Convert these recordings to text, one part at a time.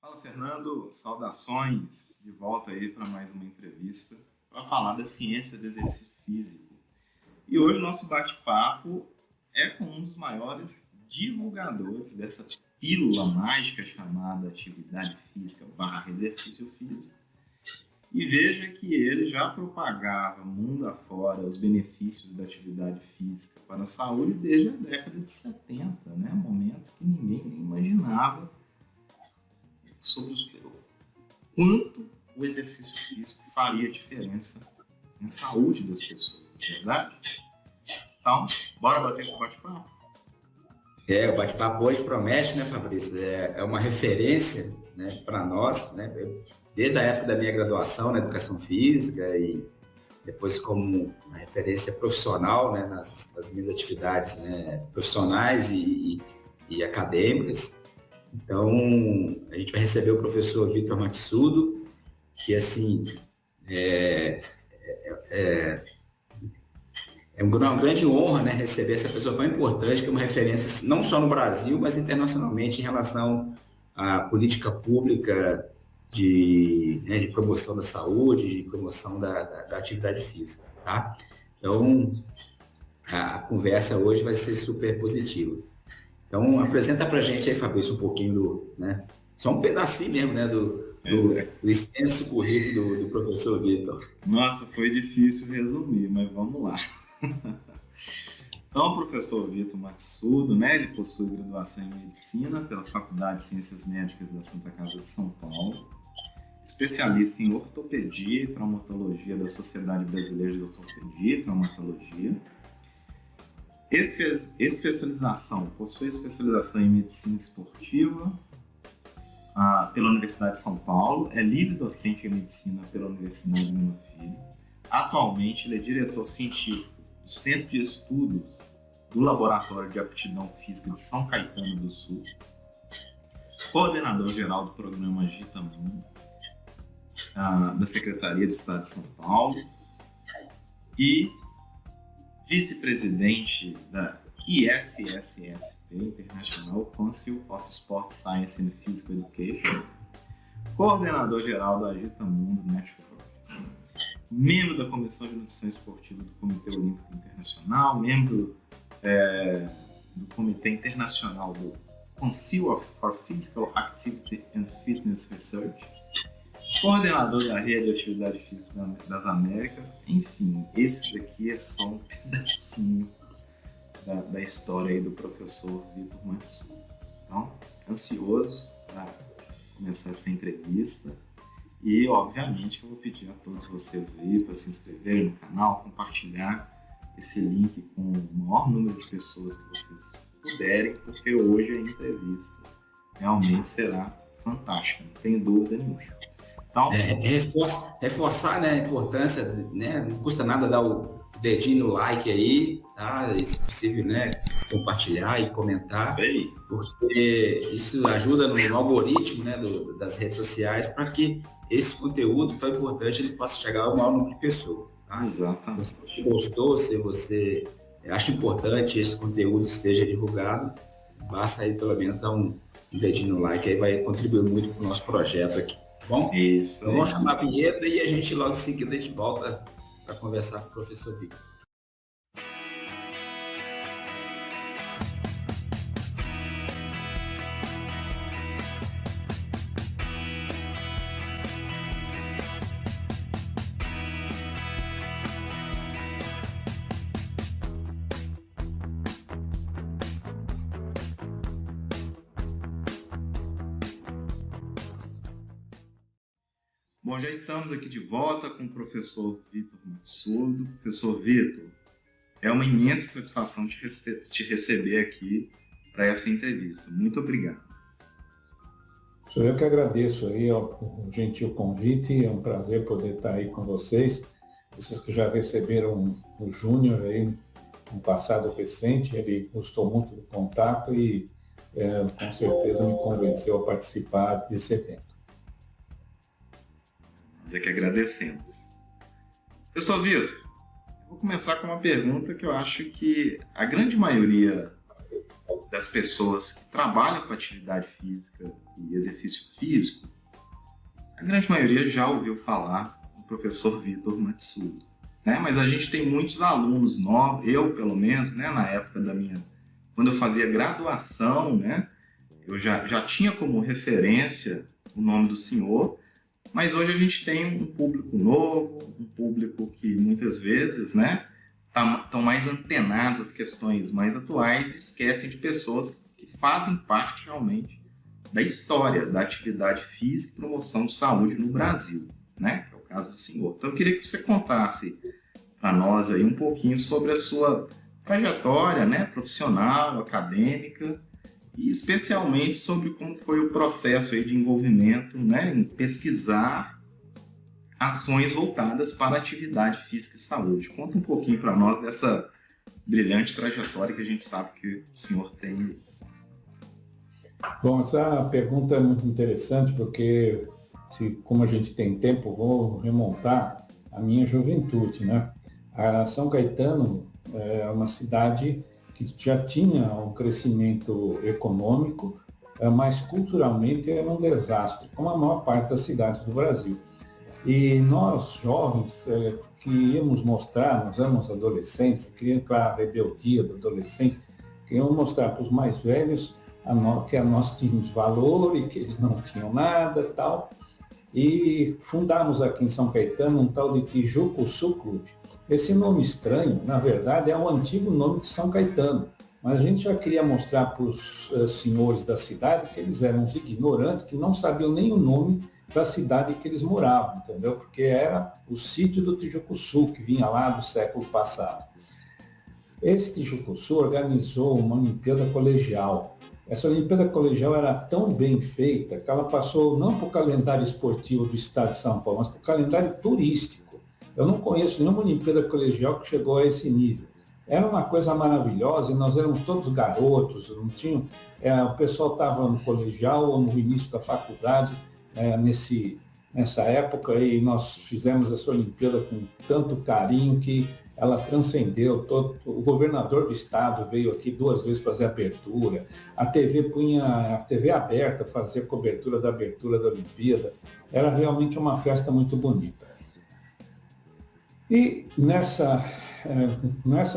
Fala, Fernando. Saudações de volta aí para mais uma entrevista para falar da ciência do exercício físico. E hoje o nosso bate-papo é com um dos maiores divulgadores dessa pílula mágica chamada atividade física barra exercício físico. E veja que ele já propagava mundo afora os benefícios da atividade física para a saúde desde a década de 70, né? Momento que ninguém nem imaginava sobre o quanto o exercício físico faria diferença na saúde das pessoas, não é verdade? Então, bora bater esse bate-papo? O bate-papo hoje promete, né, Fabrício? É uma referência, né, para nós, né? Desde a época da minha graduação na educação física e depois como uma referência profissional, né, nas minhas atividades, né, profissionais e acadêmicas. Então, a gente vai receber o professor Vitor Matsudo, que, assim, é uma grande honra, né, receber essa pessoa tão importante, que é uma referência não só no Brasil, mas internacionalmente em relação à política pública de promoção da saúde, de promoção da atividade física, tá? Então, a conversa hoje vai ser super positiva. Então, apresenta pra gente aí, Fabrício, um pouquinho né, só um pedacinho mesmo, né, do extenso currículo do professor Vitor. Nossa, foi difícil resumir, mas vamos lá. Então, o professor Vitor Matsudo, né, ele possui graduação em Medicina pela Faculdade de Ciências Médicas da Santa Casa de São Paulo, especialista em Ortopedia e Traumatologia da Sociedade Brasileira de Ortopedia e Traumatologia. Possui especialização em Medicina Esportiva pela Universidade de São Paulo, é livre docente em Medicina pela Universidade Lima Filho. Atualmente, ele é diretor científico do Centro de Estudos do Laboratório de Aptidão Física de São Caetano do Sul, coordenador-geral do programa Agitamundo, da Secretaria do Estado de São Paulo e vice-presidente da ISSSP, International Council of Sport Science and Physical Education, coordenador-geral do Agitamundo Network, membro da Comissão de Nutrição Esportiva do Comitê Olímpico Internacional, membro do Comitê Internacional do Council for Physical Activity and Fitness Research, coordenador da Rede de Atividade Física das Américas. Enfim, esse daqui é só um pedacinho da história aí do professor Vitor Matsudo. Então, ansioso para começar essa entrevista e, obviamente, eu vou pedir a todos vocês aí para se inscreverem no canal, compartilhar esse link com o maior número de pessoas que vocês puderem, porque hoje a entrevista realmente será fantástica, não tenho dúvida nenhuma. Então, reforçar, né, a importância, né, não custa nada dar o dedinho no like aí, tá? Se possível, né, compartilhar e comentar, isso aí. Porque isso ajuda no algoritmo, né, das redes sociais para que esse conteúdo tão importante ele possa chegar ao maior número de pessoas. Tá? Exatamente. Se você gostou, se você acha importante esse conteúdo seja divulgado, basta aí pelo menos dar um dedinho no like, aí vai contribuir muito para o nosso projeto aqui. Bom, isso. Então, vamos chamar a vinheta e a gente logo em seguida a gente volta para conversar com o professor Vitor. Bom, já estamos aqui de volta com o professor Vitor Matsudo. Professor Vitor, é uma imensa satisfação te receber aqui para essa entrevista. Muito obrigado. Sou eu que agradeço aí o gentil convite, é um prazer poder estar aí com vocês. Vocês que já receberam o Júnior aí no passado recente, ele gostou muito do contato e com certeza me convenceu a participar desse evento. Nós é que agradecemos. Professor Vitor, eu vou começar com uma pergunta que eu acho que a grande maioria das pessoas que trabalham com atividade física e exercício físico, a grande maioria já ouviu falar do professor Vitor Matsudo, né? Mas a gente tem muitos alunos novos, eu pelo menos, né, na época quando eu fazia graduação, né, eu já tinha como referência o nome do senhor, mas hoje a gente tem um público novo, um público que muitas vezes, né, estão mais antenados às questões mais atuais e esquecem de pessoas que fazem parte realmente da história da atividade física e promoção de saúde no Brasil, né, que é o caso do senhor. Então eu queria que você contasse para nós aí um pouquinho sobre a sua trajetória, né, profissional, acadêmica, e especialmente sobre como foi o processo aí de envolvimento, né, em pesquisar ações voltadas para a atividade física e saúde. Conta um pouquinho para nós dessa brilhante trajetória que a gente sabe que o senhor tem. Bom, essa pergunta é muito interessante porque, como a gente tem tempo, vou remontar a minha juventude, né? A São Caetano é uma cidade que já tinha um crescimento econômico, mas culturalmente era um desastre, como a maior parte das cidades do Brasil. E nós, jovens, que íamos mostrar, nós éramos adolescentes, queríamos a rebeldia do adolescente, queríamos mostrar para os mais velhos que nós tínhamos valor e que eles não tinham nada e tal. E fundamos aqui em São Caetano um tal de Tijucuçu Clube. Esse nome estranho, na verdade, é o antigo nome de São Caetano, mas a gente já queria mostrar para os senhores da cidade que eles eram os ignorantes, que não sabiam nem o nome da cidade que eles moravam, entendeu? Porque era o sítio do Tijucuçu, que vinha lá do século passado. Esse Tijucuçu organizou uma Olimpíada Colegial. Essa Olimpíada Colegial era tão bem feita que ela passou não para o calendário esportivo do estado de São Paulo, mas para o calendário turístico. Eu não conheço nenhuma Olimpíada Colegial que chegou a esse nível. Era uma coisa maravilhosa e nós éramos todos garotos, não tinham, o pessoal estava no colegial ou no início da faculdade, nessa época, e nós fizemos essa Olimpíada com tanto carinho que ela transcendeu. O governador do estado veio aqui 2 vezes fazer abertura, a TV aberta fazer cobertura da abertura da Olimpíada. Era realmente uma festa muito bonita. E nessa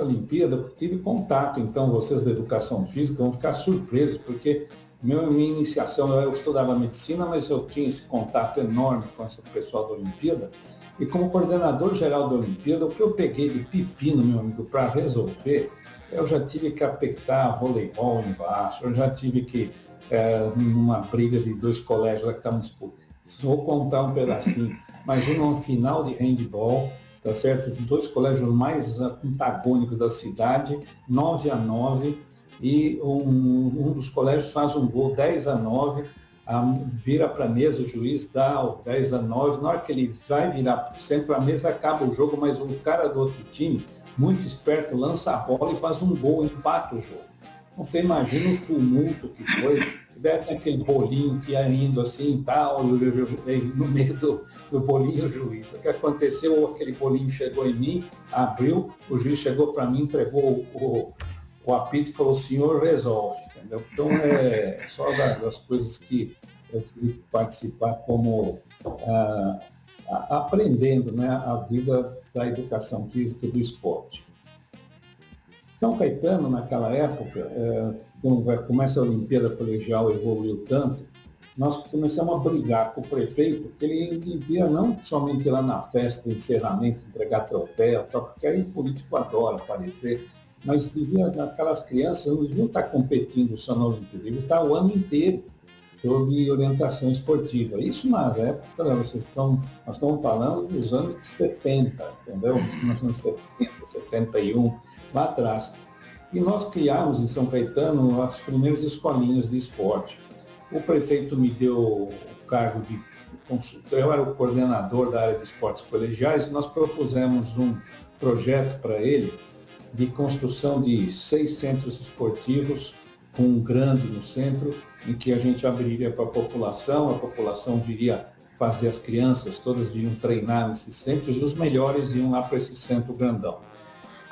Olimpíada tive contato, então vocês da educação física vão ficar surpresos, porque minha iniciação, eu estudava medicina, mas eu tinha esse contato enorme com esse pessoal da Olimpíada, e como coordenador geral da Olimpíada, o que eu peguei de pepino, meu amigo, para resolver, eu já tive que apertar voleibol embaixo, eu já tive que, numa briga de 2 colégios lá que estavam disputando, vou contar um pedacinho, imagina uma final de handball, tá certo? 2 colégios mais antagônicos da cidade, 9-9, e um dos colégios faz um gol 10-9, vira para a mesa, o juiz dá o 10-9, na hora que ele vai virar sempre para a mesa, acaba o jogo, mas um cara do outro time, muito esperto, lança a bola e faz um gol, empata o jogo. Então você imagina o tumulto que foi, deve ter aquele bolinho que ia indo assim e tal, no meio do bolinho o juiz. O que aconteceu, aquele bolinho chegou em mim, abriu, o juiz chegou para mim, entregou o apito e falou, o senhor resolve, entendeu? Então é só das coisas que eu tive que participar como aprendendo, né, a vida da educação física e do esporte. São Caetano, naquela época, quando começa a Olimpíada Colegial, evoluiu tanto, nós começamos a brigar com o prefeito, que ele devia não somente ir lá na festa, no encerramento, entregar troféu, porque aí o político adora aparecer, mas devia, aquelas crianças não deviam estar competindo só na Olimpíada, deviam estar o ano inteiro sob orientação esportiva. Isso na época, nós estamos falando dos anos 70, entendeu? 1970, 71, lá atrás. E nós criamos em São Caetano as primeiras escolinhas de esporte. O prefeito me deu o cargo de consultor, eu era o coordenador da área de esportes colegiais, e nós propusemos um projeto para ele de construção de 6 centros esportivos, com um grande no centro, em que a gente abriria para a população viria fazer, as crianças todas iriam treinar nesses centros, e os melhores iam lá para esse centro grandão.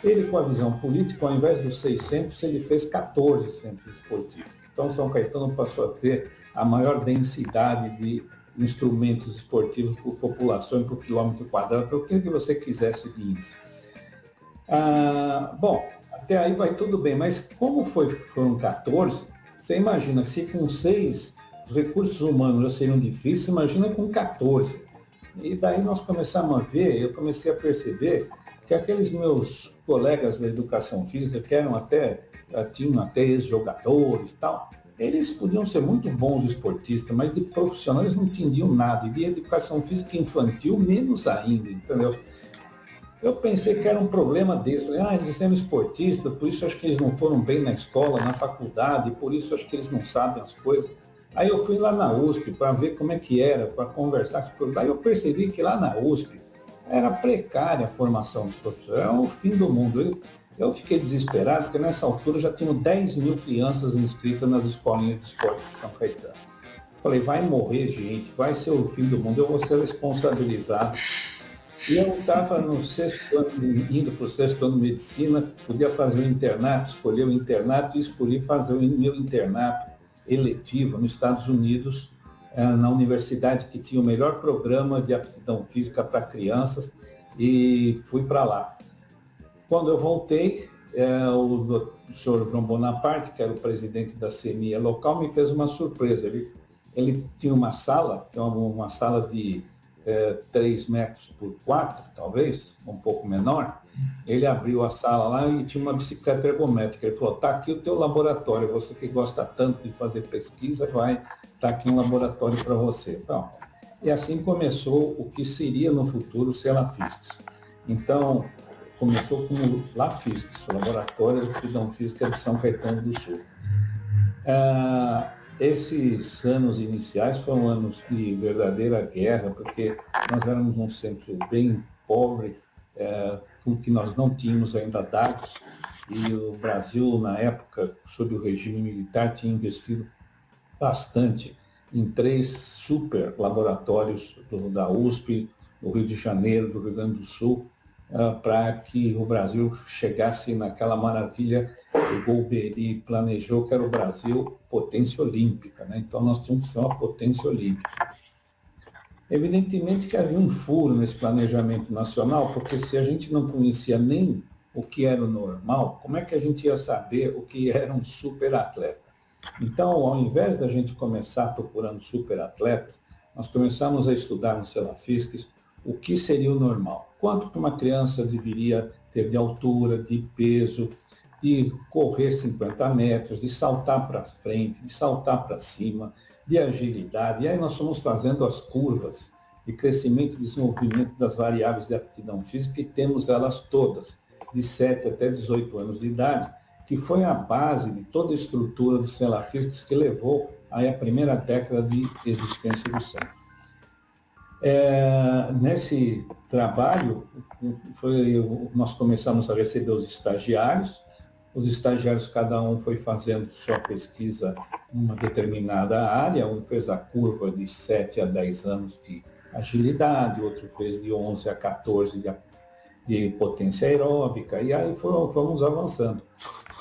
Ele, com a visão política, ao invés dos 600, ele fez 14 centros esportivos. Então, São Caetano passou a ter a maior densidade de instrumentos esportivos por população e por quilômetro quadrado, para o que você quisesse de índice. Bom, até aí vai tudo bem, mas como foram 14, você imagina que se com 6 os recursos humanos já seriam difíceis, imagina com 14. E daí nós começamos a ver, eu comecei a perceber que aqueles meus colegas da educação física, que tinham até ex-jogadores e tal, eles podiam ser muito bons esportistas, mas de profissionais não entendiam nada, e de educação física infantil menos ainda, entendeu? Eu pensei que era um problema desse. Eles eram esportistas, por isso acho que eles não foram bem na escola, na faculdade, por isso acho que eles não sabem as coisas. Aí eu fui lá na USP para ver como é que era, para conversar com os. Aí eu percebi que lá na USP era precária a formação dos professores, era o fim do mundo. Eu fiquei desesperado, porque nessa altura já tinham 10 mil crianças inscritas nas escolinhas de esporte de São Caetano. Falei, vai morrer gente, vai ser o fim do mundo, eu vou ser responsabilizado. E eu estava no 6º ano, indo para o 6º ano de medicina, podia fazer o internato, escolher o internato e escolhi fazer o meu internato eletivo nos Estados Unidos, na universidade que tinha o melhor programa de aptidão física para crianças, e fui para lá. Quando eu voltei, o senhor João Bonaparte, que era o presidente da CME local, me fez uma surpresa. Ele tinha uma sala, que é uma sala de 3 metros por 4, talvez, um pouco menor. Ele abriu a sala lá e tinha uma bicicleta ergométrica. Ele falou, tá aqui o teu laboratório, você que gosta tanto de fazer pesquisa, tá aqui um laboratório para você. Então, e assim começou o que seria no futuro ser LAFISCS. Então, começou com o LAFISCS, o Laboratório de Aptidão Física de São Caetano do Sul. Esses anos iniciais foram anos de verdadeira guerra, porque nós éramos um centro bem pobre, porque nós não tínhamos ainda dados, e o Brasil, na época, sob o regime militar, tinha investido bastante em 3 super laboratórios da USP, do Rio de Janeiro, do Rio Grande do Sul, para que o Brasil chegasse naquela maravilha que o Golbery planejou, que era o Brasil potência olímpica, né? Então nós tínhamos que ser uma potência olímpica. Evidentemente que havia um furo nesse planejamento nacional, porque se a gente não conhecia nem o que era o normal, como é que a gente ia saber o que era um super atleta? Então, ao invés da gente começar procurando super atletas, nós começamos a estudar no LAFISCS o que seria o normal. Quanto que uma criança deveria ter de altura, de peso, de correr 50 metros, de saltar para frente, de saltar para cima, de agilidade. E aí nós fomos fazendo as curvas de crescimento e desenvolvimento das variáveis de aptidão física, e temos elas todas, de 7 até 18 anos de idade, que foi a base de toda a estrutura do LAFISCS que levou aí a primeira década de existência do centro. Nesse trabalho, nós começamos a receber os estagiários, cada um foi fazendo sua pesquisa em uma determinada área, um fez a curva de 7 a 10 anos de agilidade, outro fez de 11 a 14 de potência aeróbica, e aí fomos avançando.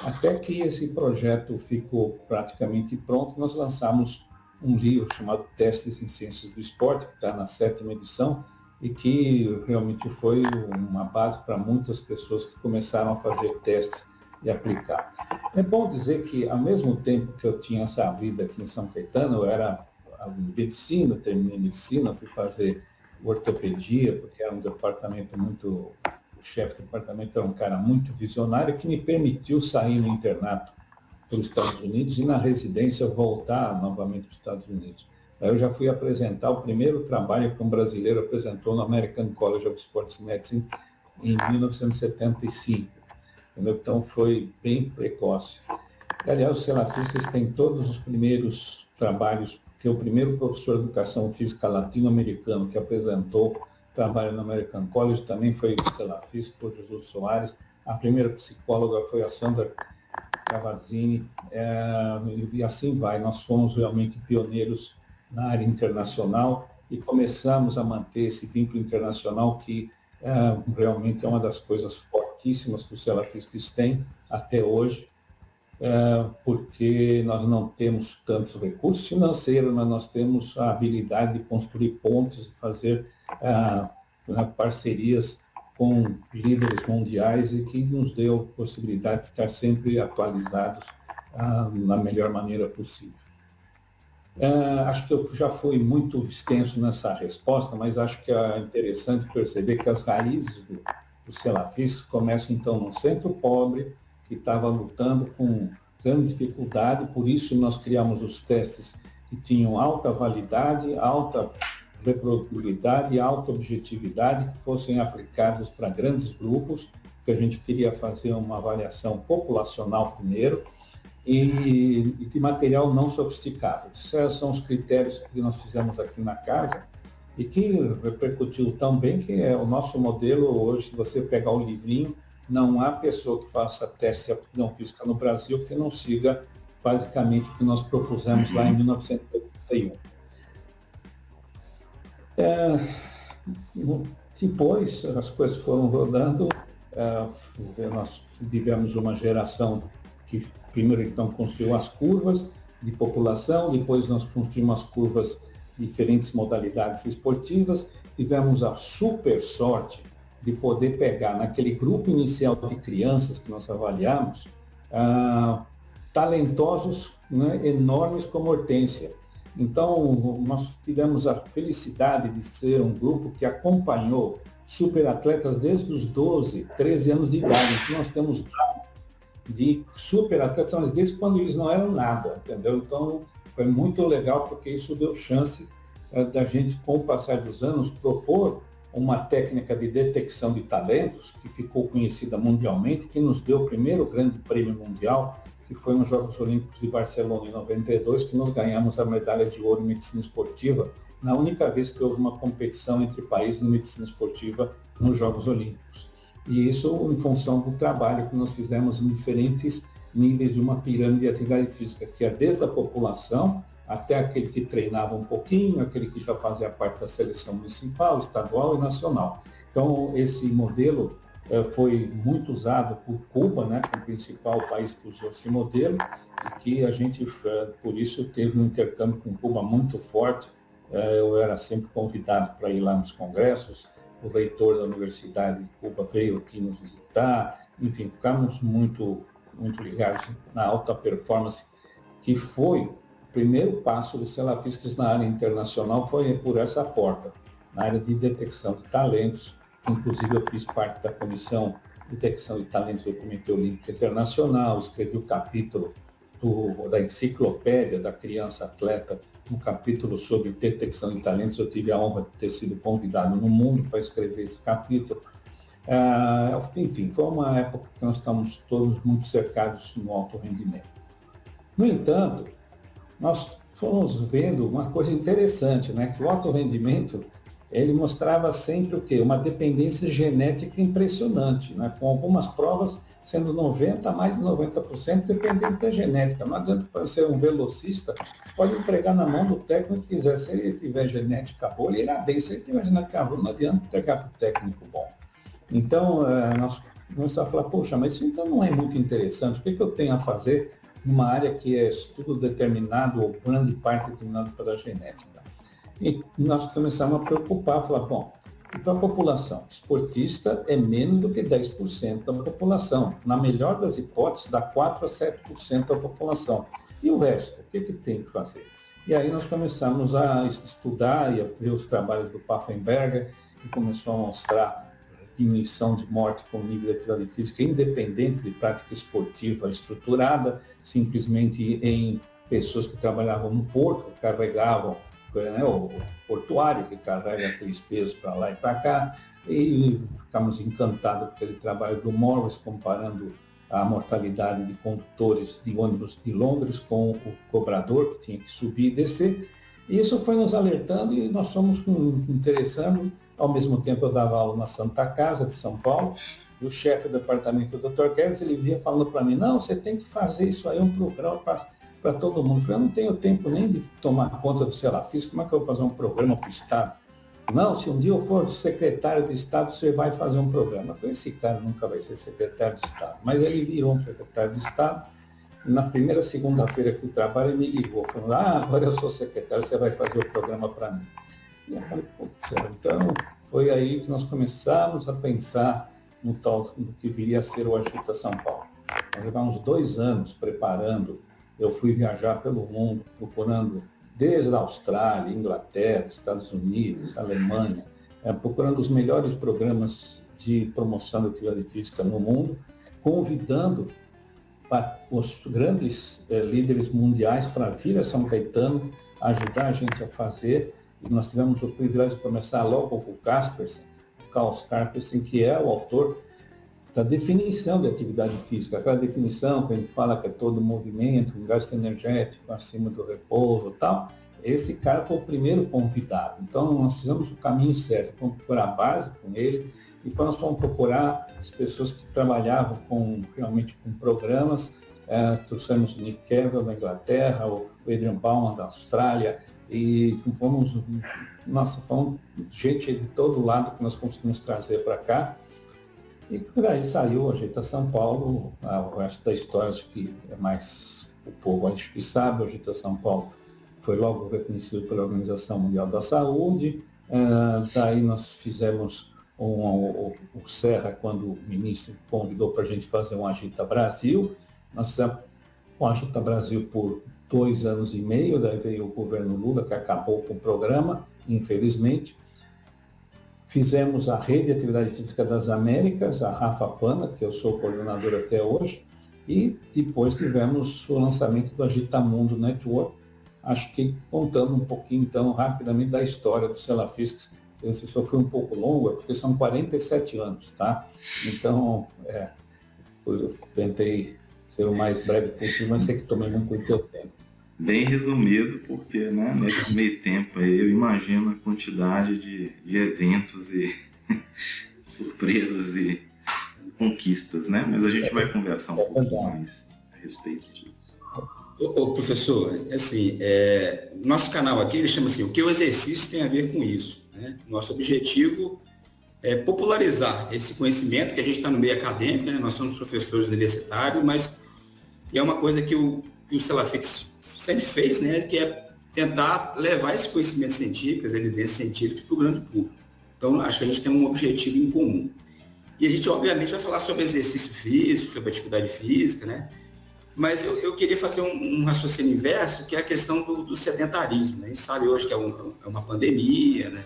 Até que esse projeto ficou praticamente pronto, nós lançamos um livro chamado Testes em Ciências do Esporte, que está na 7ª edição, e que realmente foi uma base para muitas pessoas que começaram a fazer testes e aplicar. É bom dizer que, ao mesmo tempo que eu tinha essa vida aqui em São Caetano, eu era medicina, terminei medicina, fui fazer ortopedia, porque era um departamento muito... O chefe do departamento era um cara muito visionário, que me permitiu sair no internato para os Estados Unidos e, na residência, voltar novamente para os Estados Unidos. Aí eu já fui apresentar o primeiro trabalho que um brasileiro apresentou no American College of Sports Medicine em 1975. Então, foi bem precoce. Aliás, o LAFISCS tem todos os primeiros trabalhos, que o primeiro professor de educação física latino-americano que apresentou trabalho no American College também foi o LAFISCS, foi o Jesus Soares. A primeira psicóloga foi a Sandra Cavazzini, e assim vai. Nós fomos realmente pioneiros na área internacional e começamos a manter esse vínculo internacional que realmente é uma das coisas fortes fortíssimas que os salafistas têm até hoje, porque nós não temos tantos recursos financeiros, mas nós temos a habilidade de construir pontes e fazer parcerias com líderes mundiais e que nos deu a possibilidade de estar sempre atualizados na melhor maneira possível. Acho que eu já fui muito extenso nessa resposta, mas acho que é interessante perceber que as raízes dos salafistas começam, então, num centro pobre, que estava lutando com grande dificuldade, por isso nós criamos os testes que tinham alta validade, alta reprodutibilidade e alta objetividade, que fossem aplicados para grandes grupos, porque a gente queria fazer uma avaliação populacional primeiro, e de material não sofisticado. Esses são os critérios que nós fizemos aqui na casa e que repercutiu tão bem que é o nosso modelo hoje. Se você pegar o livrinho, não há pessoa que faça teste de aptidão física no Brasil que não siga basicamente o que nós propusemos lá em 1981. Depois, as coisas foram rodando, nós tivemos uma geração que primeiro, então, construiu as curvas de população, depois nós construímos as curvas de diferentes modalidades esportivas, tivemos a super sorte de poder pegar naquele grupo inicial de crianças que nós avaliamos, talentosos, né, enormes como Hortência. Então, nós tivemos a felicidade de ser um grupo que acompanhou superatletas desde os 12, 13 anos de idade. Então, nós temos de superatletas, mas desde quando eles não eram nada, entendeu? Então, foi muito legal, porque isso deu chance da gente, com o passar dos anos, propor uma técnica de detecção de talentos que ficou conhecida mundialmente, que nos deu o primeiro grande prêmio mundial, que foi nos Jogos Olímpicos de Barcelona, em 92, que nós ganhamos a medalha de ouro em medicina esportiva, na única vez que houve uma competição entre países de medicina esportiva nos Jogos Olímpicos. E isso em função do trabalho que nós fizemos em diferentes níveis de uma pirâmide de atividade física, que é desde a população até aquele que treinava um pouquinho, aquele que já fazia parte da seleção municipal, estadual e nacional. Então, esse modelo foi muito usado por Cuba, né, como principal país que usou esse modelo, e que a gente, por isso, teve um intercâmbio com Cuba muito forte. Eu era sempre convidado para ir lá nos congressos, o reitor da Universidade de Cuba veio aqui nos visitar, enfim, ficamos muito ligados na alta performance, que foi o primeiro passo dos salafistas na área internacional, foi por essa porta, na área de detecção de talentos. Inclusive, eu fiz parte da Comissão de Detecção de Talentos do Comitê Olímpico Internacional, escrevi o capítulo da enciclopédia da criança atleta, um capítulo sobre detecção de talentos. Eu tive a honra de ter sido convidado no mundo para escrever esse capítulo. Enfim, foi uma época que nós estamos todos muito cercados no alto rendimento. No entanto, nós fomos vendo uma coisa interessante, né? Que o alto rendimento, ele mostrava sempre o quê? Uma dependência genética impressionante, né? Com algumas provas sendo 90%, mais de 90% dependente da genética. Não adianta para ser um velocista, pode entregar na mão do técnico que quiser. Se ele tiver genética boa, ele irá bem. Se ele tiver genética boa, não adianta entregar para o técnico bom. Então, nós começamos a falar, poxa, mas isso então não é muito interessante. O que eu tenho a fazer numa área que é estudo determinado ou grande parte determinado pela genética? E nós começamos a preocupar, falar, bom, então a população esportista é menos do que 10% da população. Na melhor das hipóteses, dá 4% a 7% da população. E o resto, o que tem que fazer? E aí nós começamos a estudar e a ver os trabalhos do Pfaffenberger, que começou a mostrar diminuição de morte com nível de atividade física independente de prática esportiva estruturada, simplesmente em pessoas que trabalhavam no porto, que carregavam, né, o portuário que carrega aqueles pesos para lá e para cá, e ficamos encantados com aquele trabalho do Morris, comparando a mortalidade de condutores de ônibus de Londres com o cobrador, que tinha que subir e descer. E isso foi nos alertando e nós fomos interessando. Ao mesmo tempo, eu dava aula na Santa Casa de São Paulo, e o chefe do departamento, o Dr. Guedes, ele vinha falando para mim, não, você tem que fazer isso aí, um programa para todo mundo. Eu falei, eu não tenho tempo nem de tomar conta do salafismo, como é que eu vou fazer um programa para o Estado? Não, se um dia eu for secretário de Estado, você vai fazer um programa. Eu falei, esse cara nunca vai ser secretário de Estado. Mas ele virou um secretário de Estado. E na primeira segunda-feira que eu trabalho, ele me ligou, falando, agora eu sou secretário, você vai fazer o programa para mim. E eu falei, putz, então foi aí que nós começamos a pensar no tal no que viria a ser o Agita São Paulo. Nós levamos 2 anos preparando, eu fui viajar pelo mundo, procurando desde a Austrália, Inglaterra, Estados Unidos, Alemanha, procurando os melhores programas de promoção da atividade física no mundo, convidando os grandes líderes mundiais para vir a São Caetano, ajudar a gente a fazer. E nós tivemos o privilégio de começar logo com o Carl Kaspersen, que é o autor da definição de atividade física. Aquela definição que a gente fala que é todo movimento, um gasto energético acima do repouso e tal. Esse cara foi o primeiro convidado. Então, nós fizemos o caminho certo. Vamos procurar a base com ele e depois nós vamos procurar as pessoas que trabalhavam realmente com programas. Trouxemos o Nick Carroll da Inglaterra, o Adrian Bauman da Austrália e fomos gente de todo lado que nós conseguimos trazer para cá. E por aí saiu a Agita São Paulo, o resto da história acho que é mais o povo acho que sabe. A Agita São Paulo foi logo reconhecido pela Organização Mundial da Saúde. Daí nós fizemos o Serra, quando o ministro convidou para a gente fazer um Agita Brasil. Nós fizemos o Agita Brasil por 2 anos e meio, daí veio o governo Lula, que acabou com o programa, infelizmente. Fizemos a Rede de Atividade Física das Américas, a Rafa Pana, que eu sou coordenador até hoje, e depois tivemos o lançamento do Agitamundo Network, acho que contando um pouquinho, então, rapidamente da história do Celafisc. Se só foi um pouco longo, é porque são 47 anos, tá? Então, eu tentei ser o mais breve possível, mas sei que tomei muito teu tempo. Bem resumido, porque né, nesse meio tempo aí eu imagino a quantidade de eventos e surpresas e conquistas, né? Mas a gente vai conversar um pouquinho mais a respeito disso. Ô, professor, assim, nosso canal aqui ele chama assim, o que o exercício tem a ver com isso, né? Nosso objetivo é popularizar esse conhecimento, que a gente está no meio acadêmico, né? Nós somos professores universitários, mas é uma coisa que o Celafix sempre fez, né, que é tentar levar esse conhecimento científico, as evidências científicas para o grande público. Então, acho que a gente tem um objetivo em comum. E a gente, obviamente, vai falar sobre exercício físico, sobre atividade física, né? Mas eu queria fazer um raciocínio inverso, que é a questão do sedentarismo, né? A gente sabe hoje que é uma pandemia, né?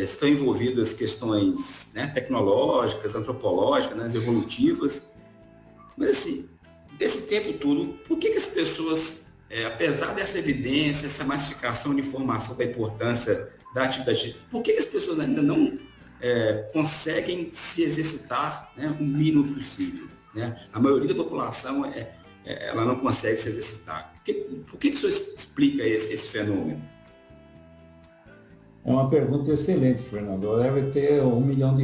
Estão envolvidas questões, né, tecnológicas, antropológicas, né, evolutivas. Mas, assim, desse tempo todo, por que as pessoas... apesar dessa evidência, essa massificação de informação da importância da atividade física, por que as pessoas ainda não conseguem se exercitar, né, o mínimo possível? Né? A maioria da população ela não consegue se exercitar. Por que o senhor explica esse fenômeno? É uma pergunta excelente, Fernando. Deve ter $1 milhão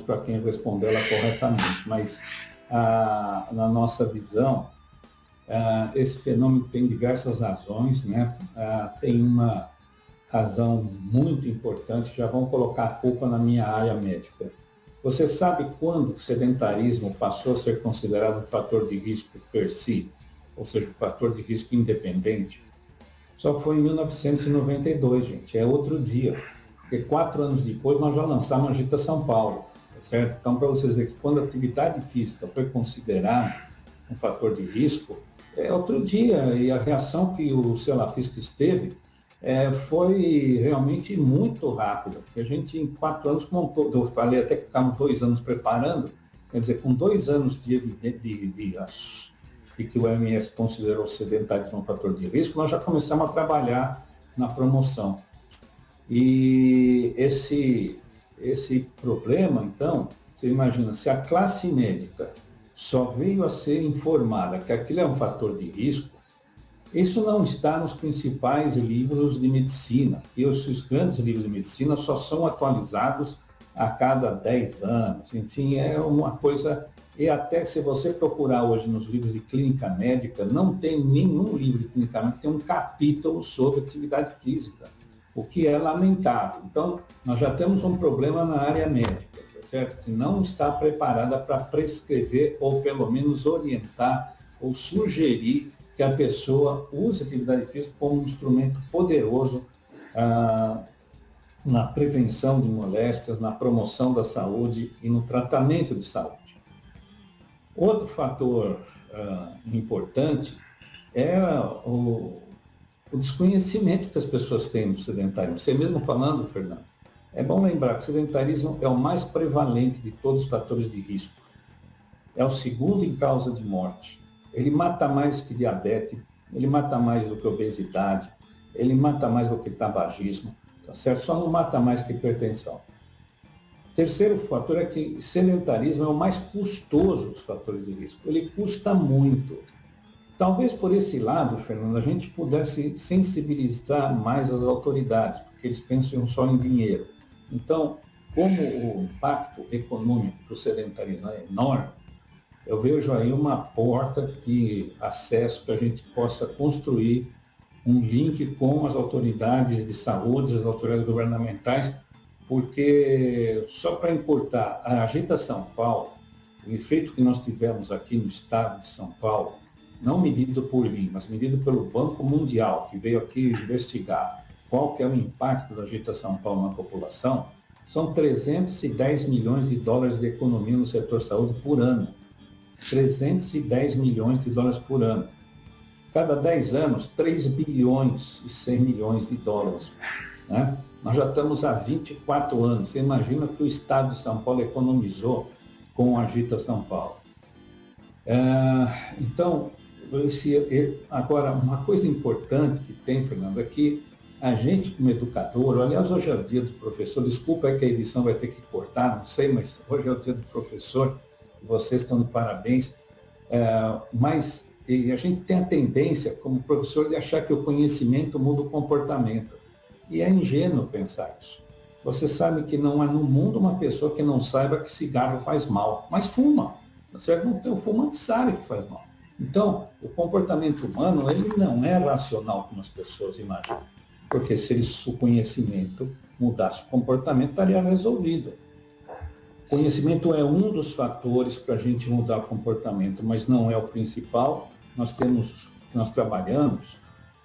para quem responder ela corretamente, mas na nossa visão, esse fenômeno tem diversas razões, né? Tem uma razão muito importante, já vão colocar a culpa na minha área médica. Você sabe quando o sedentarismo passou a ser considerado um fator de risco per si, ou seja, um fator de risco independente? Só foi em 1992, gente, é outro dia. Porque 4 anos depois nós já lançamos a Agita São Paulo, certo? Então, para vocês verem que quando a atividade física foi considerada um fator de risco, é outro dia, e a reação que o Celafisc teve foi realmente muito rápida, porque a gente em 4 anos montou, eu falei até que ficamos 2 anos preparando, quer dizer, com 2 anos de que o OMS considerou o sedentarismo um fator de risco, nós já começamos a trabalhar na promoção. E esse problema, então, você imagina, se a classe médica só veio a ser informada que aquilo é um fator de risco, isso não está nos principais livros de medicina. E os grandes livros de medicina só são atualizados a cada 10 anos. Enfim, é uma coisa... E até se você procurar hoje nos livros de clínica médica, não tem nenhum livro de clínica médica que tem um capítulo sobre atividade física. o que é lamentável. Então, nós já temos um problema na área médica, tá certo? Que não está preparada para prescrever ou pelo menos orientar ou sugerir que a pessoa use a atividade física como um instrumento poderoso na prevenção de moléstias, na promoção da saúde e no tratamento de saúde. Outro fator importante é o desconhecimento que as pessoas têm do sedentarismo. Você mesmo falando, Fernando, é bom lembrar que o sedentarismo é o mais prevalente de todos os fatores de risco. É o segundo em causa de morte. Ele mata mais que diabetes, ele mata mais do que obesidade, ele mata mais do que tabagismo, tá certo? Só não mata mais que hipertensão. Terceiro fator é que sedentarismo é o mais custoso dos fatores de risco. Ele custa muito. Talvez por esse lado, Fernando, a gente pudesse sensibilizar mais as autoridades, porque eles pensam só em dinheiro. Então, como o impacto econômico do sedentarismo é enorme, eu vejo aí uma porta de acesso para a gente possa construir um link com as autoridades de saúde, as autoridades governamentais, porque, só para encurtar, a Agita São Paulo, o efeito que nós tivemos aqui no estado de São Paulo, não medido por mim, mas medido pelo Banco Mundial, que veio aqui investigar qual que é o impacto da Agita São Paulo na população, são 310 milhões de dólares de economia no setor saúde por ano. 310 milhões de dólares por ano. Cada 10 anos, 3 bilhões e 100 milhões de dólares. Né? Nós já estamos há 24 anos. Você imagina que o estado de São Paulo economizou com a Agita São Paulo. Então, agora, uma coisa importante que tem, Fernando, é que a gente como educador, aliás, hoje é o dia do professor, desculpa é que a edição vai ter que cortar, não sei, mas hoje é o dia do professor, vocês estão de parabéns, mas a gente tem a tendência, como professor, de achar que o conhecimento muda o comportamento. E é ingênuo pensar isso. Você sabe que não há no mundo uma pessoa que não saiba que cigarro faz mal, mas fuma. Tá certo? Não tem, o fumante sabe que faz mal. Então, o comportamento humano, ele não é racional como as pessoas imaginam. Porque se o conhecimento mudasse o comportamento, estaria resolvido. O conhecimento é um dos fatores para a gente mudar o comportamento, mas não é o principal. Nós trabalhamos,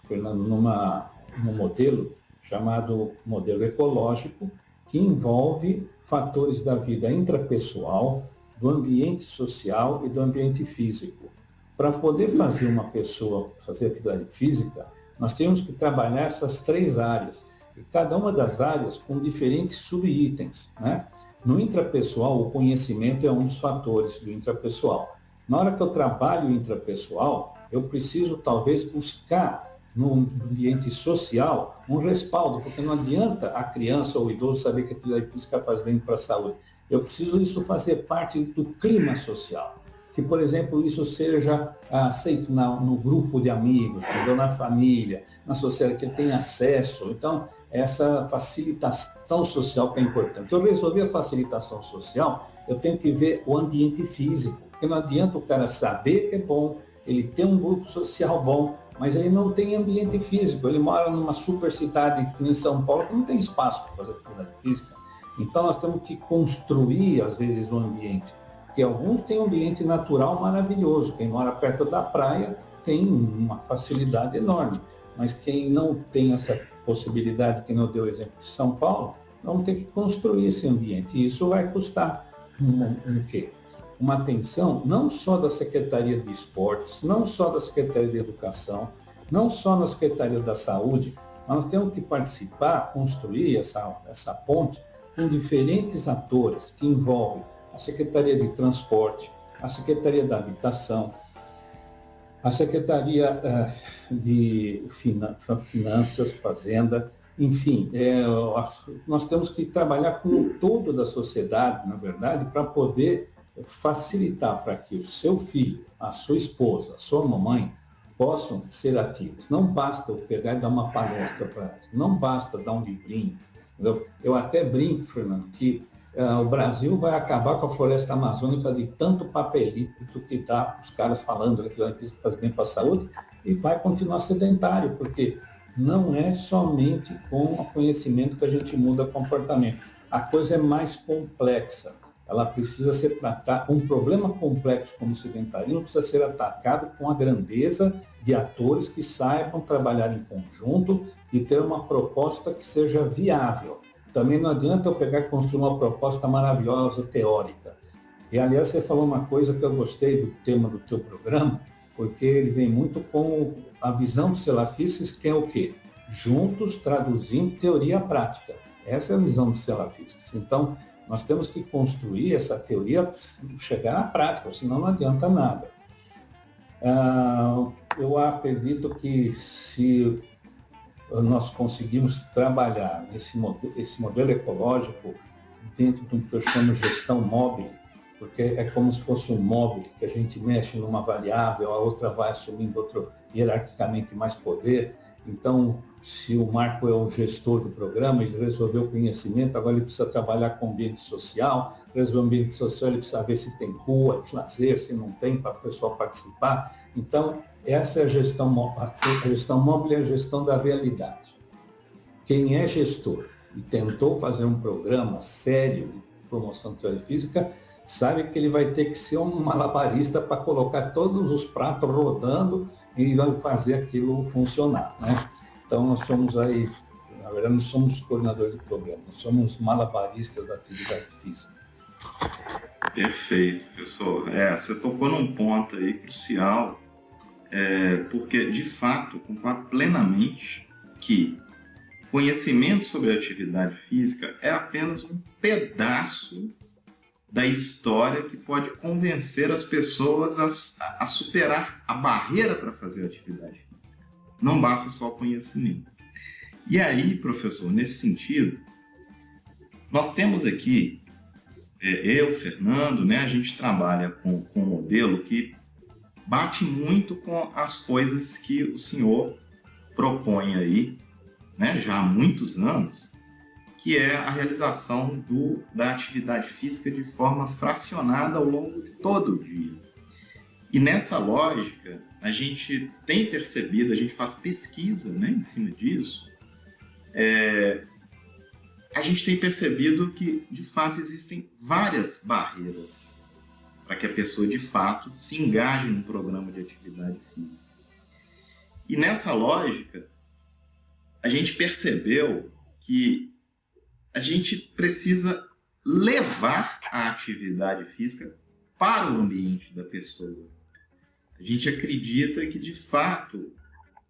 Fernando, num modelo chamado modelo ecológico, que envolve fatores da vida intrapessoal, do ambiente social e do ambiente físico. Para poder fazer uma pessoa fazer atividade física, nós temos que trabalhar essas 3 áreas, e cada uma das áreas com diferentes subitens, né? No intrapessoal, o conhecimento é um dos fatores do intrapessoal. Na hora que eu trabalho o intrapessoal, eu preciso talvez buscar no ambiente social um respaldo, porque não adianta a criança ou o idoso saber que a atividade física faz bem para a saúde. Eu preciso isso fazer parte do clima social. Que, por exemplo, isso seja aceito no grupo de amigos, entendeu? Na família, na sociedade, que ele tenha acesso. Então, essa facilitação social que é importante. Eu resolvi a facilitação social, eu tenho que ver o ambiente físico, porque não adianta o cara saber que é bom, ele tem um grupo social bom, mas ele não tem ambiente físico. Ele mora numa super cidade que nem São Paulo, que não tem espaço para fazer atividade física. Então, nós temos que construir, às vezes, o ambiente. Porque alguns têm um ambiente natural maravilhoso. Quem mora perto da praia tem uma facilidade enorme. Mas quem não tem essa possibilidade, que não deu o exemplo de São Paulo, vamos ter que construir esse ambiente. E isso vai custar o quê? Uma atenção não só da Secretaria de Esportes, não só da Secretaria de Educação, não só na Secretaria da Saúde. Nós temos que participar, construir essa ponte com diferentes atores que envolvem a Secretaria de Transporte, a Secretaria da Habitação, a Secretaria de Finanças, Fazenda, enfim, nós temos que trabalhar com o todo da sociedade, na verdade, para poder facilitar para que o seu filho, a sua esposa, a sua mamãe possam ser ativos. Não basta eu pegar e dar uma palestra para eles, não basta dar um livrinho. Eu até brinco, Fernando, que o Brasil vai acabar com a floresta amazônica de tanto papelito que dá os caras falando que a física faz bem para a saúde, e vai continuar sedentário, porque não é somente com o conhecimento que a gente muda comportamento. A coisa é mais complexa. Ela precisa ser tratada, um problema complexo como o sedentarismo precisa ser atacado com a grandeza de atores que saibam trabalhar em conjunto e ter uma proposta que seja viável. Também não adianta eu pegar e construir uma proposta maravilhosa, teórica. E, aliás, você falou uma coisa que eu gostei do tema do teu programa, porque ele vem muito com a visão dos salafistas, que é o quê? Juntos traduzindo teoria à prática. Essa é a visão dos salafistas. Então, nós temos que construir essa teoria, chegar à prática, senão não adianta nada. Eu acredito que se nós conseguimos trabalhar esse modelo ecológico dentro do que eu chamo de gestão móvel, porque é como se fosse um móvel que a gente mexe numa variável, a outra vai assumindo hierarquicamente mais poder. Então, se o Marco é o gestor do programa, ele resolveu o conhecimento, agora ele precisa trabalhar com o ambiente social, resolver o ambiente social, ele precisa ver se tem rua, lazer, se não tem, para o pessoal participar. Então, essa é a gestão móvel. A gestão móvel é a gestão da realidade. Quem é gestor e tentou fazer um programa sério de promoção de atividade física, sabe que ele vai ter que ser um malabarista para colocar todos os pratos rodando e vai fazer aquilo funcionar, né? Então, nós somos aí, na verdade, não somos coordenadores do programa, nós somos malabaristas da atividade física. Perfeito, professor. Você tocou num ponto aí crucial, porque, de fato, concordo plenamente que conhecimento sobre a atividade física é apenas um pedaço da história que pode convencer as pessoas a superar a barreira para fazer atividade física. Não basta só conhecimento. E aí, professor, nesse sentido, nós temos aqui, eu, Fernando, né, a gente trabalha com um modelo que bate muito com as coisas que o senhor propõe aí, né, já há muitos anos, que é a realização da atividade física de forma fracionada ao longo de todo o dia. E nessa lógica, a gente tem percebido, a gente faz pesquisa, né, em cima disso, a gente tem percebido que, de fato, existem várias barreiras para que a pessoa, de fato, se engaje num programa de atividade física. E nessa lógica, a gente percebeu que a gente precisa levar a atividade física para o ambiente da pessoa. A gente acredita que, de fato,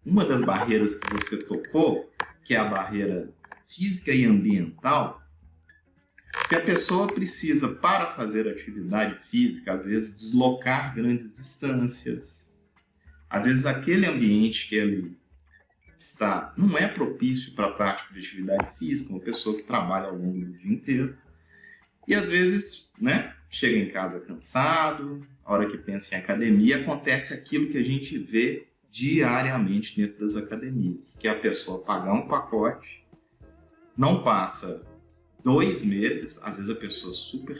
uma das barreiras que você tocou, que é a barreira física e ambiental, se a pessoa precisa, para fazer atividade física, às vezes deslocar grandes distâncias, às vezes aquele ambiente que ele está não é propício para a prática de atividade física, uma pessoa que trabalha ao longo do dia inteiro, e às vezes, né, chega em casa cansado, a hora que pensa em academia, acontece aquilo que a gente vê diariamente dentro das academias, que é a pessoa pagar um pacote, não passa 2 meses, às vezes a pessoa super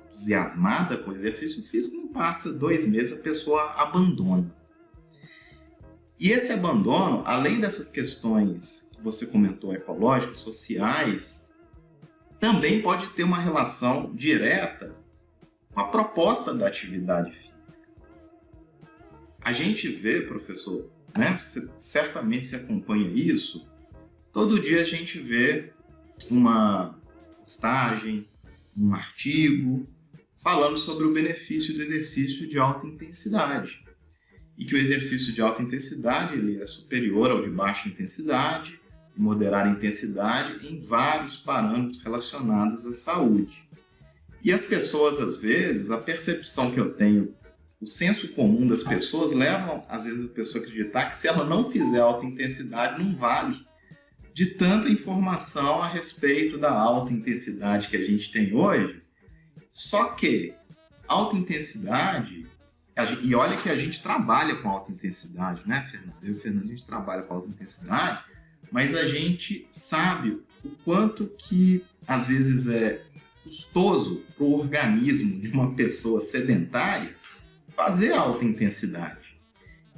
entusiasmada com o exercício físico, não passa 2 meses, a pessoa abandona. E esse abandono, além dessas questões que você comentou, ecológicas, sociais, também pode ter uma relação direta com a proposta da atividade física. A gente vê, professor, né, você certamente se acompanha isso, todo dia a gente vê uma postagem, um artigo, falando sobre o benefício do exercício de alta intensidade. E que o exercício de alta intensidade ele é superior ao de baixa intensidade e moderada intensidade em vários parâmetros relacionados à saúde. E as pessoas, às vezes, a percepção que eu tenho, o senso comum das pessoas levam, às vezes, a pessoa a acreditar que se ela não fizer alta intensidade, não vale, de tanta informação a respeito da alta intensidade que a gente tem hoje. Só que alta intensidade, e olha que a gente trabalha com alta intensidade, né, Fernando? Eu e o Fernando, a gente trabalha com alta intensidade, mas a gente sabe o quanto que, às vezes, é custoso para o organismo de uma pessoa sedentária fazer alta intensidade.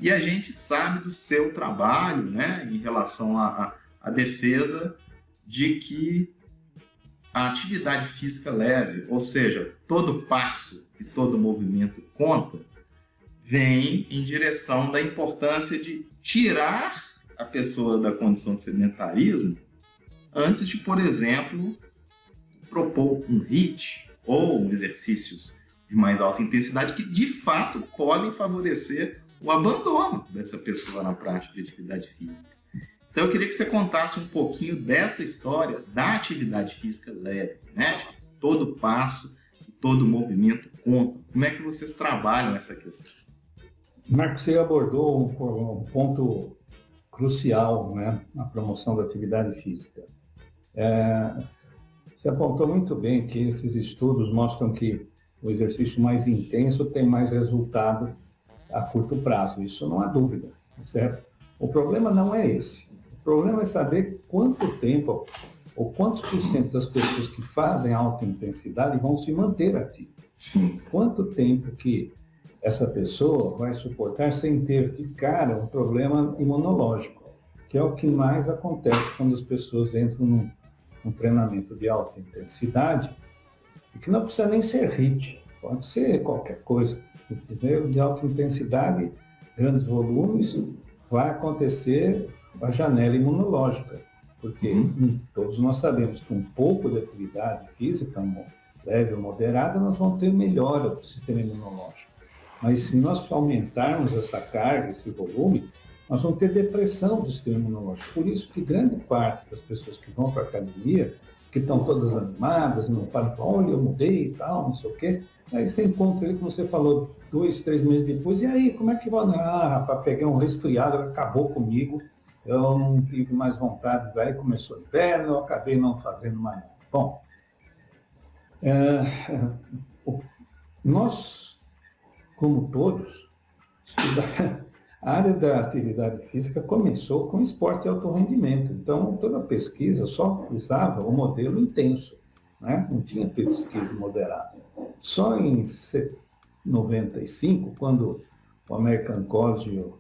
E a gente sabe do seu trabalho, né, em relação à defesa de que a atividade física leve, ou seja, todo passo e todo movimento conta, vem em direção da importância de tirar a pessoa da condição de sedentarismo antes de, por exemplo, propor um HIIT ou exercícios de mais alta intensidade que, de fato, podem favorecer o abandono dessa pessoa na prática de atividade física. Então, eu queria que você contasse um pouquinho dessa história da atividade física leve, né? Todo passo e todo movimento conta. Como é que vocês trabalham essa questão? Marcos, você abordou um ponto crucial, né, na promoção da atividade física. Você apontou muito bem que esses estudos mostram que o exercício mais intenso tem mais resultado a curto prazo. Isso não há dúvida, certo? O problema não é esse. O problema é saber quanto tempo ou quantos por cento das pessoas que fazem alta intensidade vão se manter ativas. Sim. Quanto tempo que essa pessoa vai suportar sem ter de cara um problema imunológico, que é o que mais acontece quando as pessoas entram num treinamento de alta intensidade, e que não precisa nem ser HIIT, pode ser qualquer coisa, entendeu? De alta intensidade, grandes volumes, vai acontecer a janela imunológica, porque todos nós sabemos que um pouco de atividade física, leve ou moderada, nós vamos ter melhora do sistema imunológico. Mas se nós aumentarmos essa carga, esse volume, nós vamos ter depressão do sistema imunológico. Por isso que grande parte das pessoas que vão para a academia, que estão todas animadas, não param de falar, olha, eu mudei e tal, não sei o quê. Aí você encontra ele, como você falou, 2, 3 meses depois, e aí, como é que vai? Ah, rapaz, peguei um resfriado, acabou comigo, eu não tive mais vontade, daí começou o inverno, eu acabei não fazendo mais nada. Bom, nós, como todos, a área da atividade física começou com esporte de alto rendimento. Então, toda a pesquisa só usava o modelo intenso, né? Não tinha pesquisa moderada. Só em 95, quando o American College e o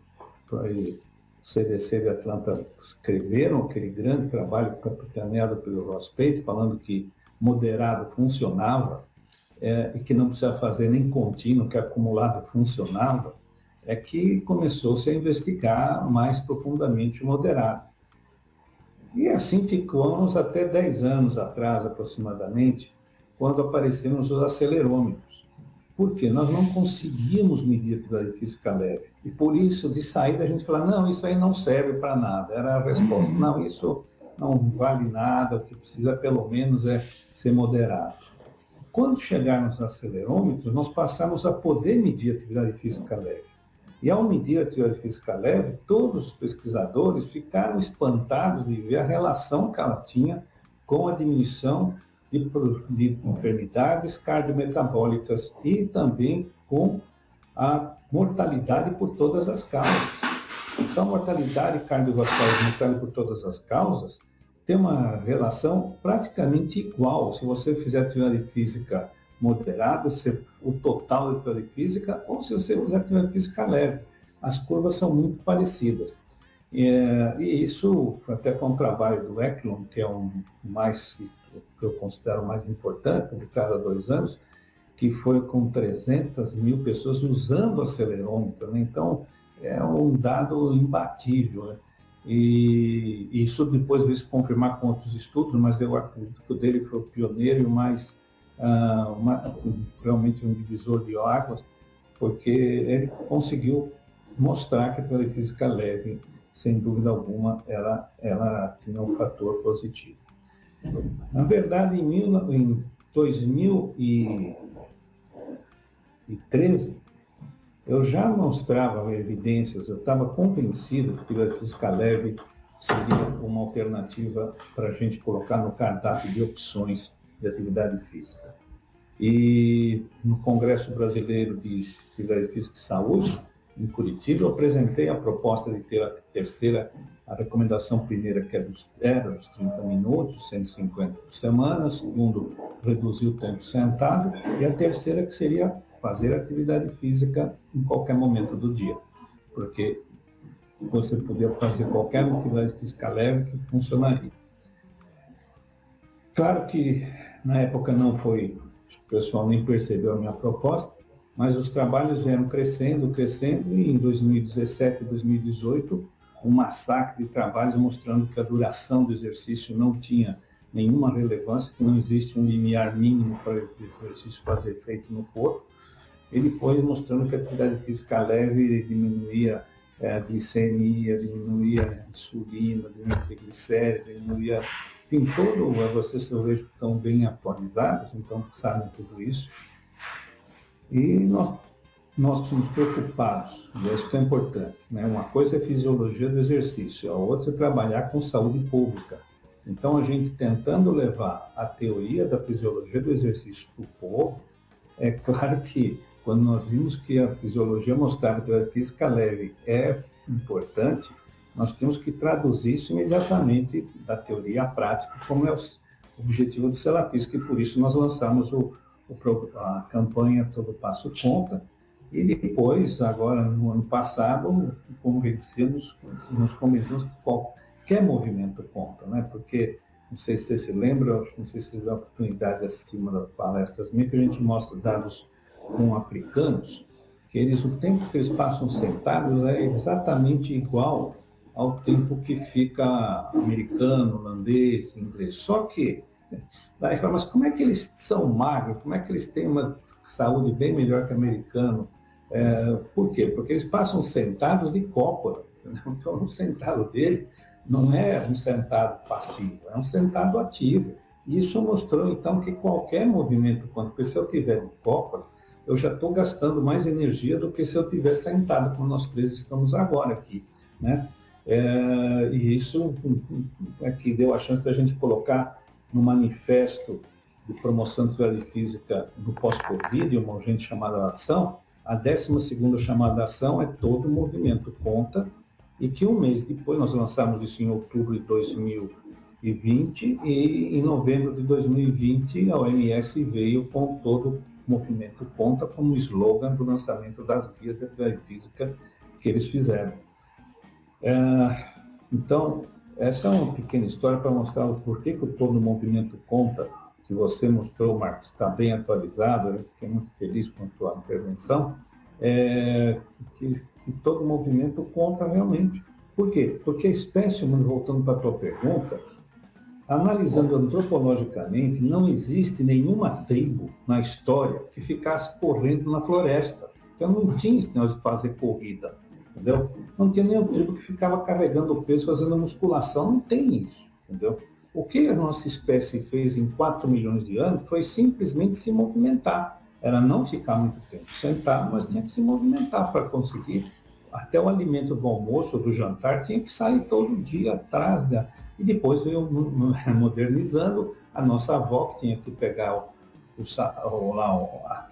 CDC de Atlanta escreveram aquele grande trabalho capitaneado pelo Ross Pate, falando que moderado funcionava, e que não precisava fazer nem contínuo, que acumulado funcionava, é que começou-se a investigar mais profundamente o moderado. E assim ficamos até 10 anos atrás, aproximadamente, quando apareceram os acelerômetros. Por quê? Nós não conseguimos medir a atividade física leve. E por isso, de saída, a gente fala, não, isso aí não serve para nada. Era a resposta, não, isso não vale nada, o que precisa pelo menos é ser moderado. Quando chegarmos aos acelerômetros, nós passamos a poder medir a atividade física leve. E ao medir a atividade física leve, todos os pesquisadores ficaram espantados de ver a relação que ela tinha com a diminuição de enfermidades cardiometabólicas e também com a mortalidade por todas as causas. Então, a mortalidade cardiovascular e mortalidade por todas as causas tem uma relação praticamente igual. Se você fizer atividade física moderada, o total da atividade física, ou se você fizer atividade física leve. As curvas são muito parecidas. E isso até foi um trabalho do Eklund, que é que eu considero mais importante, publicado há 2 anos, que foi com 300 mil pessoas usando o acelerômetro, né? Então, é um dado imbatível, né? E isso depois veio se confirmar com outros estudos, mas eu acredito que o dele foi o pioneiro e o mais realmente um divisor de águas, porque ele conseguiu mostrar que a atividade física leve, sem dúvida alguma, ela tinha um fator positivo. Na verdade, em 2013, eu já mostrava evidências, eu estava convencido que a atividade física leve seria uma alternativa para a gente colocar no cardápio de opções de atividade física. E no Congresso Brasileiro de Atividade Física e Saúde, em Curitiba, eu apresentei a proposta de ter a recomendação primeira, que era dos 30 minutos, 150 por semana, a segunda, reduzir o tempo sentado, e a terceira, que seria fazer atividade física em qualquer momento do dia. porque você podia fazer qualquer atividade física leve que funcionaria. Claro que na época não foi, o pessoal nem percebeu a minha proposta, mas os trabalhos vieram crescendo, e em 2017 e 2018, um massacre de trabalhos mostrando que a duração do exercício não tinha nenhuma relevância, que não existe um limiar mínimo para o exercício fazer efeito no corpo, e depois mostrando que a atividade física leve diminuía a glicemia, diminuía a insulina, diminuía a triglicéridos, diminuía, enfim, vocês eu vejo que estão bem atualizados, então sabem tudo isso. E nós somos preocupados, e isso que é importante, né? Uma coisa é a fisiologia do exercício, a outra é trabalhar com saúde pública. Então, a gente tentando levar a teoria da fisiologia do exercício para o povo, é claro que quando nós vimos que a fisiologia mostrava que a física leve é importante, nós temos que traduzir isso imediatamente da teoria à prática, como é o objetivo do Celafísica, e por isso nós lançamos a campanha Todo Passo Conta, e depois, agora no ano passado, nos convencemos que qualquer movimento conta, né? Porque, não sei se você se lembra, não sei se você dá a oportunidade de assistir uma das palestras minhas, que a gente mostra dados com africanos, que o tempo que eles passam sentados é exatamente igual ao tempo que fica americano, holandês, inglês. Só que, daí fala, mas como é que eles são magros? Como é que eles têm uma saúde bem melhor que o americano? Por quê? Porque eles passam sentados de cópula. Então, o sentado dele não é um sentado passivo, é um sentado ativo. E isso mostrou, então, que qualquer movimento, porque se eu tiver de cópula, eu já estou gastando mais energia do que se eu estiver sentado, como nós três estamos agora aqui, né? E isso é que deu a chance da gente colocar no manifesto de promoção da atividade física do pós-Covid, uma urgente chamada à ação, a 12ª chamada à ação é todo o movimento conta, e que um mês depois, nós lançamos isso em outubro de 2020, e em novembro de 2020 a OMS veio com todo o movimento conta como slogan do lançamento das guias de atividade física que eles fizeram. Então, essa é uma pequena história para mostrar o porquê que o todo o movimento conta, que você mostrou, Marcos, está bem atualizado, eu fiquei muito feliz com a tua intervenção, que todo movimento conta realmente. Por quê? Porque a espécie humana, voltando para a tua pergunta, analisando antropologicamente, não existe nenhuma tribo na história que ficasse correndo na floresta. Então não tinha esse negócio de fazer corrida, entendeu? Não tinha nenhuma tribo que ficava carregando o peso, fazendo musculação, não tem isso, entendeu? O que a nossa espécie fez em 4 milhões de anos foi simplesmente se movimentar. Era não ficar muito tempo sentado, mas tinha que se movimentar para conseguir. Até o alimento do almoço ou do jantar tinha que sair todo dia atrás. E depois veio modernizando. A nossa avó que tinha que pegar a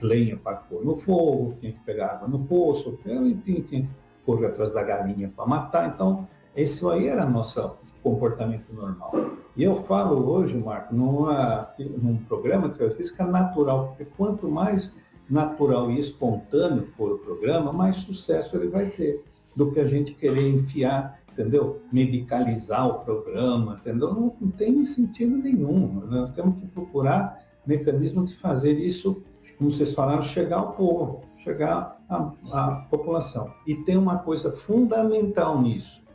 lenha para pôr no fogo, tinha que pegar água no poço, tinha que correr atrás da galinha para matar. Então, isso aí era nosso comportamento normal. E eu falo hoje, Marco, num programa de atividade física natural, porque quanto mais natural e espontâneo for o programa, mais sucesso ele vai ter, do que a gente querer enfiar, entendeu? Medicalizar o programa, entendeu? Não tem sentido nenhum. Nós temos que procurar mecanismos de fazer isso, como vocês falaram, chegar ao povo, chegar à população. E tem uma coisa fundamental nisso,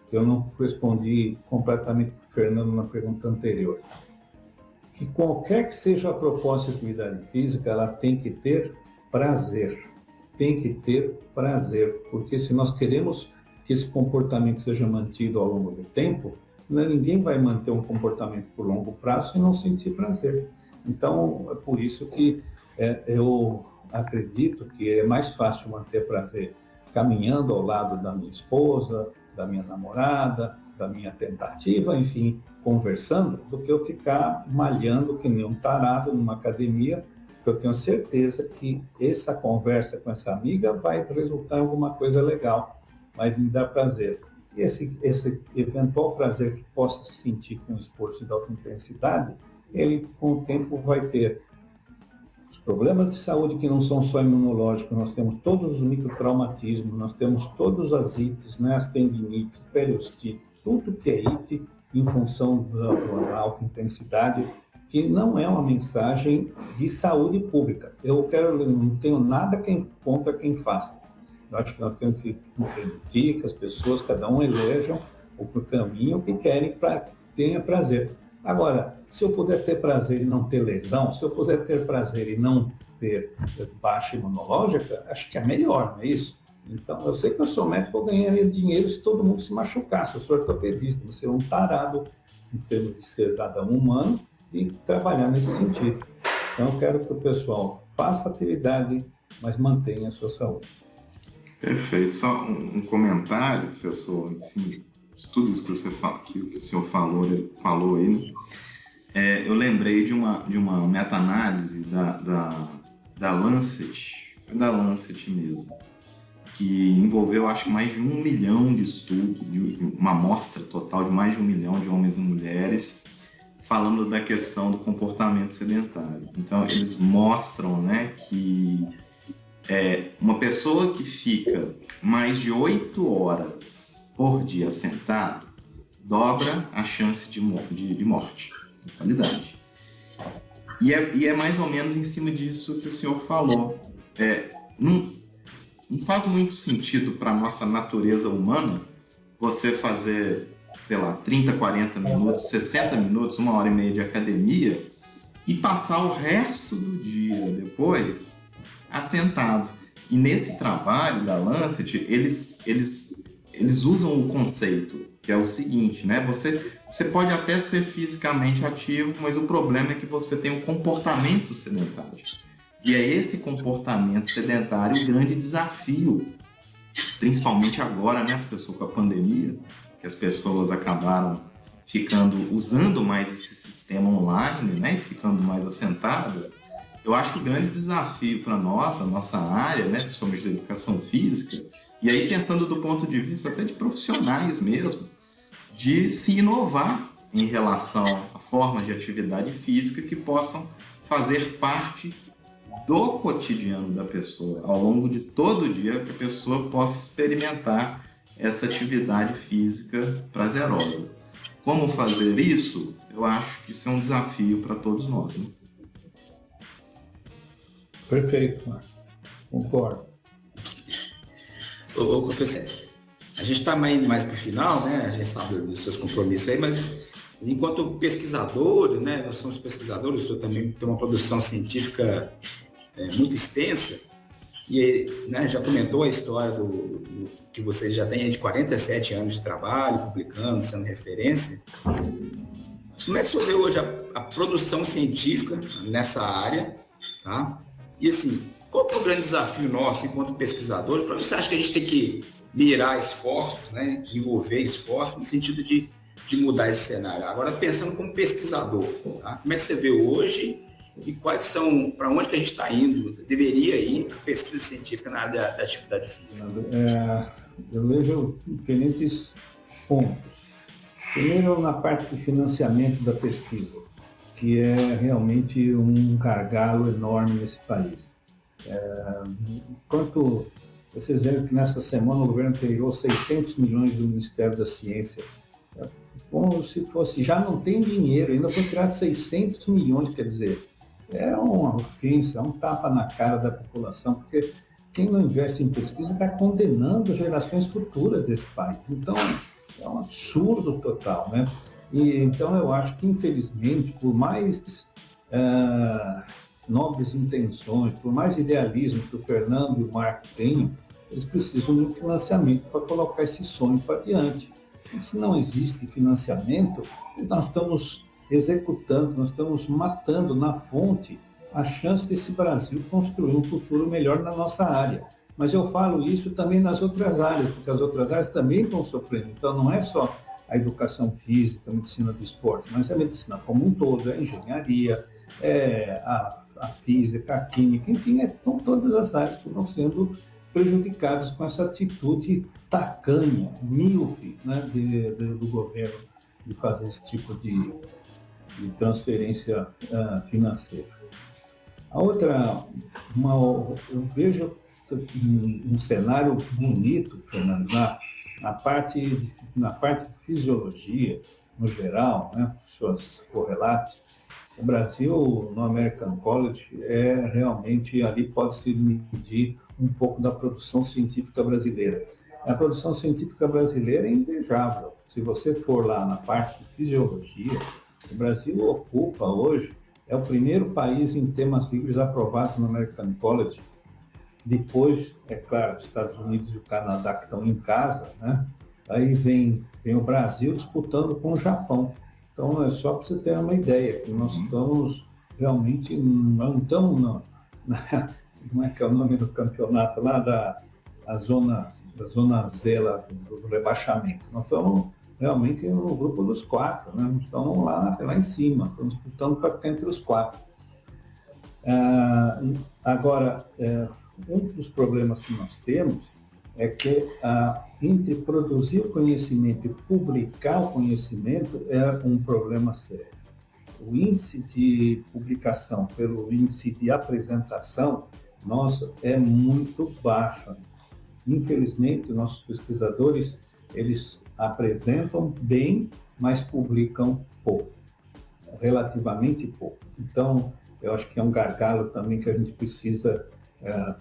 que eu não respondi completamente para o Fernando na pergunta anterior. Que qualquer que seja a proposta de atividade física, ela tem que ter prazer. Tem que ter prazer, porque se nós queremos que esse comportamento seja mantido ao longo do tempo, ninguém vai manter um comportamento por longo prazo e não sentir prazer. Então, é por isso que eu acredito que é mais fácil manter prazer caminhando ao lado da minha esposa, da minha namorada, da minha tentativa, enfim, conversando, do que eu ficar malhando que nem um tarado numa academia, porque eu tenho certeza que essa conversa com essa amiga vai resultar em alguma coisa legal, vai me dar prazer. E esse eventual prazer que possa se sentir com esforço de alta intensidade, ele com o tempo vai ter Os problemas de saúde que não são só imunológicos, nós temos todos os microtraumatismos, nós temos todas as ites, né, as tendinites, periostite, tudo que é ite em função da alta intensidade, que não é uma mensagem de saúde pública. Eu não tenho nada contra quem faça. Eu acho que nós temos que permitir que as pessoas, cada um elejam o caminho que querem para que tenha prazer. Agora, se eu puder ter prazer e não ter lesão, se eu puder ter prazer e não ter baixa imunológica, acho que é melhor, não é isso? Então, eu sei que eu sou médico, eu ganharia dinheiro se todo mundo se machucasse. Eu sou ortopedista, você é um tarado em termos de ser cidadão humano e trabalhar nesse sentido. Então, eu quero que o pessoal faça atividade, mas mantenha a sua saúde. Perfeito. Só um comentário, professor, assim, de tudo isso que o senhor falou aí, né? Eu lembrei de uma meta-análise da Lancet, foi da Lancet mesmo, que envolveu, acho que mais de 1 milhão de estudos, de uma amostra total de mais de 1 milhão de homens e mulheres, falando da questão do comportamento sedentário. Então, eles mostram, né, que uma pessoa que fica mais de 8 horas por dia sentado dobra a chance de morte, de fatalidade. E é mais ou menos em cima disso que o senhor falou. Não faz muito sentido para a nossa natureza humana você fazer, sei lá, 30, 40 minutos, 60 minutos, 1h30 de academia e passar o resto do dia depois assentado. E nesse trabalho da Lancet, eles usam o conceito, que é o seguinte, né? Você pode até ser fisicamente ativo, mas o problema é que você tem um comportamento sedentário. E é esse comportamento sedentário o grande desafio, principalmente agora, né, professor, com a pandemia, que as pessoas acabaram usando mais esse sistema online, né, e ficando mais assentadas. Eu acho que o grande desafio para nós, a nossa área, né, principalmente da educação física, e aí pensando do ponto de vista até de profissionais mesmo, de se inovar em relação a formas de atividade física que possam fazer parte do cotidiano da pessoa, ao longo de todo o dia, que a pessoa possa experimentar essa atividade física prazerosa. Como fazer isso? Eu acho que isso é um desafio para todos nós, né? Perfeito, Marcos. Concordo. Ô, professor, a gente está indo mais para o final, né? A gente sabe dos seus compromissos aí, mas enquanto pesquisador, né? Nós somos pesquisadores, o senhor também tem uma produção científica muito extensa, e, né, já comentou a história do que vocês já têm de 47 anos de trabalho, publicando, sendo referência. Como é que o senhor vê hoje a produção científica nessa área, tá? E assim, qual que é o grande desafio nosso enquanto pesquisadores? Para você acha que a gente tem que mirar esforços, né, envolver esforços no sentido de mudar esse cenário? Agora, pensando como pesquisador, tá? Como é que você vê hoje e quais são, para onde que a gente está indo, deveria ir a pesquisa científica na área da atividade física? Eu vejo diferentes pontos. Primeiro, na parte de financiamento da pesquisa, que é realmente um gargalo enorme nesse país. Enquanto vocês viram que nessa semana o governo tirou 600 milhões do Ministério da Ciência, como se fosse, já não tem dinheiro, ainda foi tirar 600 milhões, quer dizer, é uma ofensa, é um tapa na cara da população, porque quem não investe em pesquisa está condenando gerações futuras desse país. Então, é um absurdo total, né? E, então, eu acho que, infelizmente, por mais nobres intenções, por mais idealismo que o Fernando e o Marco tenham, eles precisam de um financiamento para colocar esse sonho para diante. E se não existe financiamento, nós estamos executando, nós estamos matando na fonte a chance desse Brasil construir um futuro melhor na nossa área. Mas eu falo isso também nas outras áreas, porque as outras áreas também estão sofrendo. Então, não é só a educação física, a medicina do esporte, mas a medicina como um todo, a engenharia, a física, a química, enfim, são todas as áreas que estão sendo prejudicadas com essa atitude tacanha, míope, né, do governo de fazer esse tipo de transferência financeira. A outra, eu vejo um cenário bonito, Fernando, na parte de fisiologia, no geral, né, suas correlatos. O Brasil, no American College, realmente ali pode-se medir um pouco da produção científica brasileira. A produção científica brasileira é invejável. Se você for lá na parte de fisiologia, o Brasil ocupa hoje, é o primeiro país em temas livres aprovados no American College. Depois, é claro, os Estados Unidos e o Canadá que estão em casa, né? Aí vem o Brasil disputando com o Japão. Então, é só para você ter uma ideia, que nós estamos realmente, não estamos, como é que é o nome do campeonato lá, da zona Z lá, do rebaixamento. Nós estamos realmente no grupo dos 4, né? Nós estamos lá em cima, estamos disputando para ficar entre os 4. Agora, um dos problemas que nós temos é que entre produzir o conhecimento e publicar o conhecimento é um problema sério. O índice de publicação pelo índice de apresentação, nossa, é muito baixo. Infelizmente, nossos pesquisadores, eles apresentam bem, mas publicam pouco, relativamente pouco. Então, eu acho que é um gargalo também que a gente precisa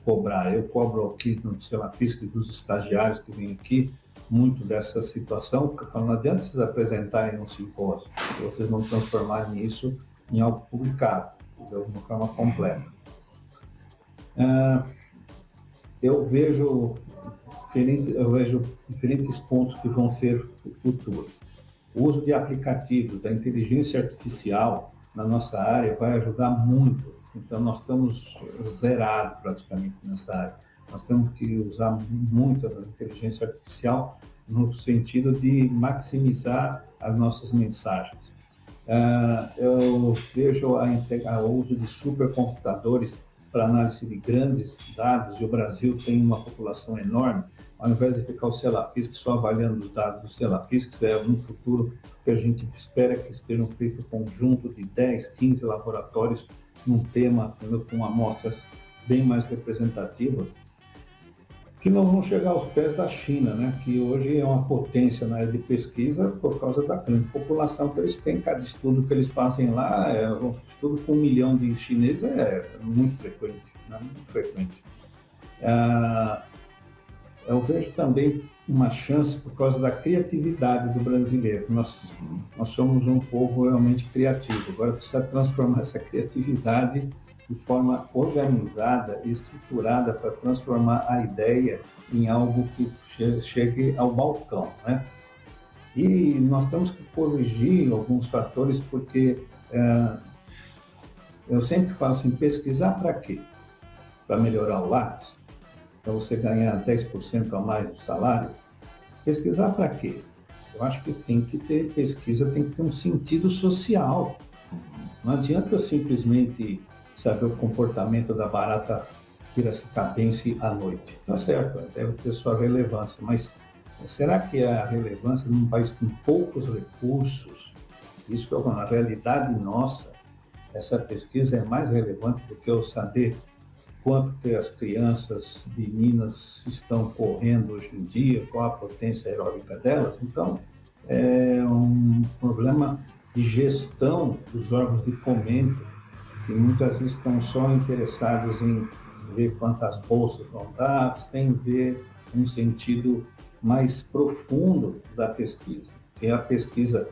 cobrar. Eu cobro aqui no Celafisc dos estagiários que vêm aqui muito dessa situação, porque não adianta vocês apresentarem um simpósio, se vocês não transformarem isso em algo publicado, de alguma forma completa. Eu vejo diferentes pontos que vão ser futuro. O uso de aplicativos, da inteligência artificial na nossa área vai ajudar muito. Então, nós estamos zerados praticamente nessa área. Nós temos que usar muito a inteligência artificial no sentido de maximizar as nossas mensagens. Eu vejo o uso de supercomputadores para análise de grandes dados, e o Brasil tem uma população enorme. Ao invés de ficar o Celafisc só avaliando os dados do Celafisc, no futuro que a gente espera que estejam feitos um conjunto de 10, 15 laboratórios num tema com amostras bem mais representativas, que não vão chegar aos pés da China, né? Que hoje é uma potência na área de pesquisa por causa da grande população que eles têm. Cada estudo que eles fazem lá, um estudo com 1 milhão de chineses é muito frequente, né? Muito frequente. Eu vejo também uma chance por causa da criatividade do brasileiro. Nós somos um povo realmente criativo. Agora precisa transformar essa criatividade de forma organizada e estruturada para transformar a ideia em algo que chegue ao balcão, né? E nós temos que corrigir alguns fatores, porque eu sempre falo assim, pesquisar para quê? Para melhorar o Lattes? Para você ganhar 10% a mais do salário? Pesquisar para quê? Eu acho que tem que ter pesquisa, tem que ter um sentido social. Não adianta eu simplesmente saber o comportamento da barata piracicabense à noite. Tá certo, deve ter sua relevância, mas será que a relevância num país com poucos recursos, isso que na realidade nossa, essa pesquisa é mais relevante do que eu saber quanto que as crianças de Minas estão correndo hoje em dia, qual a potência aeróbica delas? Então, é um problema de gestão dos órgãos de fomento, que muitas vezes estão só interessados em ver quantas bolsas vão dar, sem ver um sentido mais profundo da pesquisa. E a pesquisa,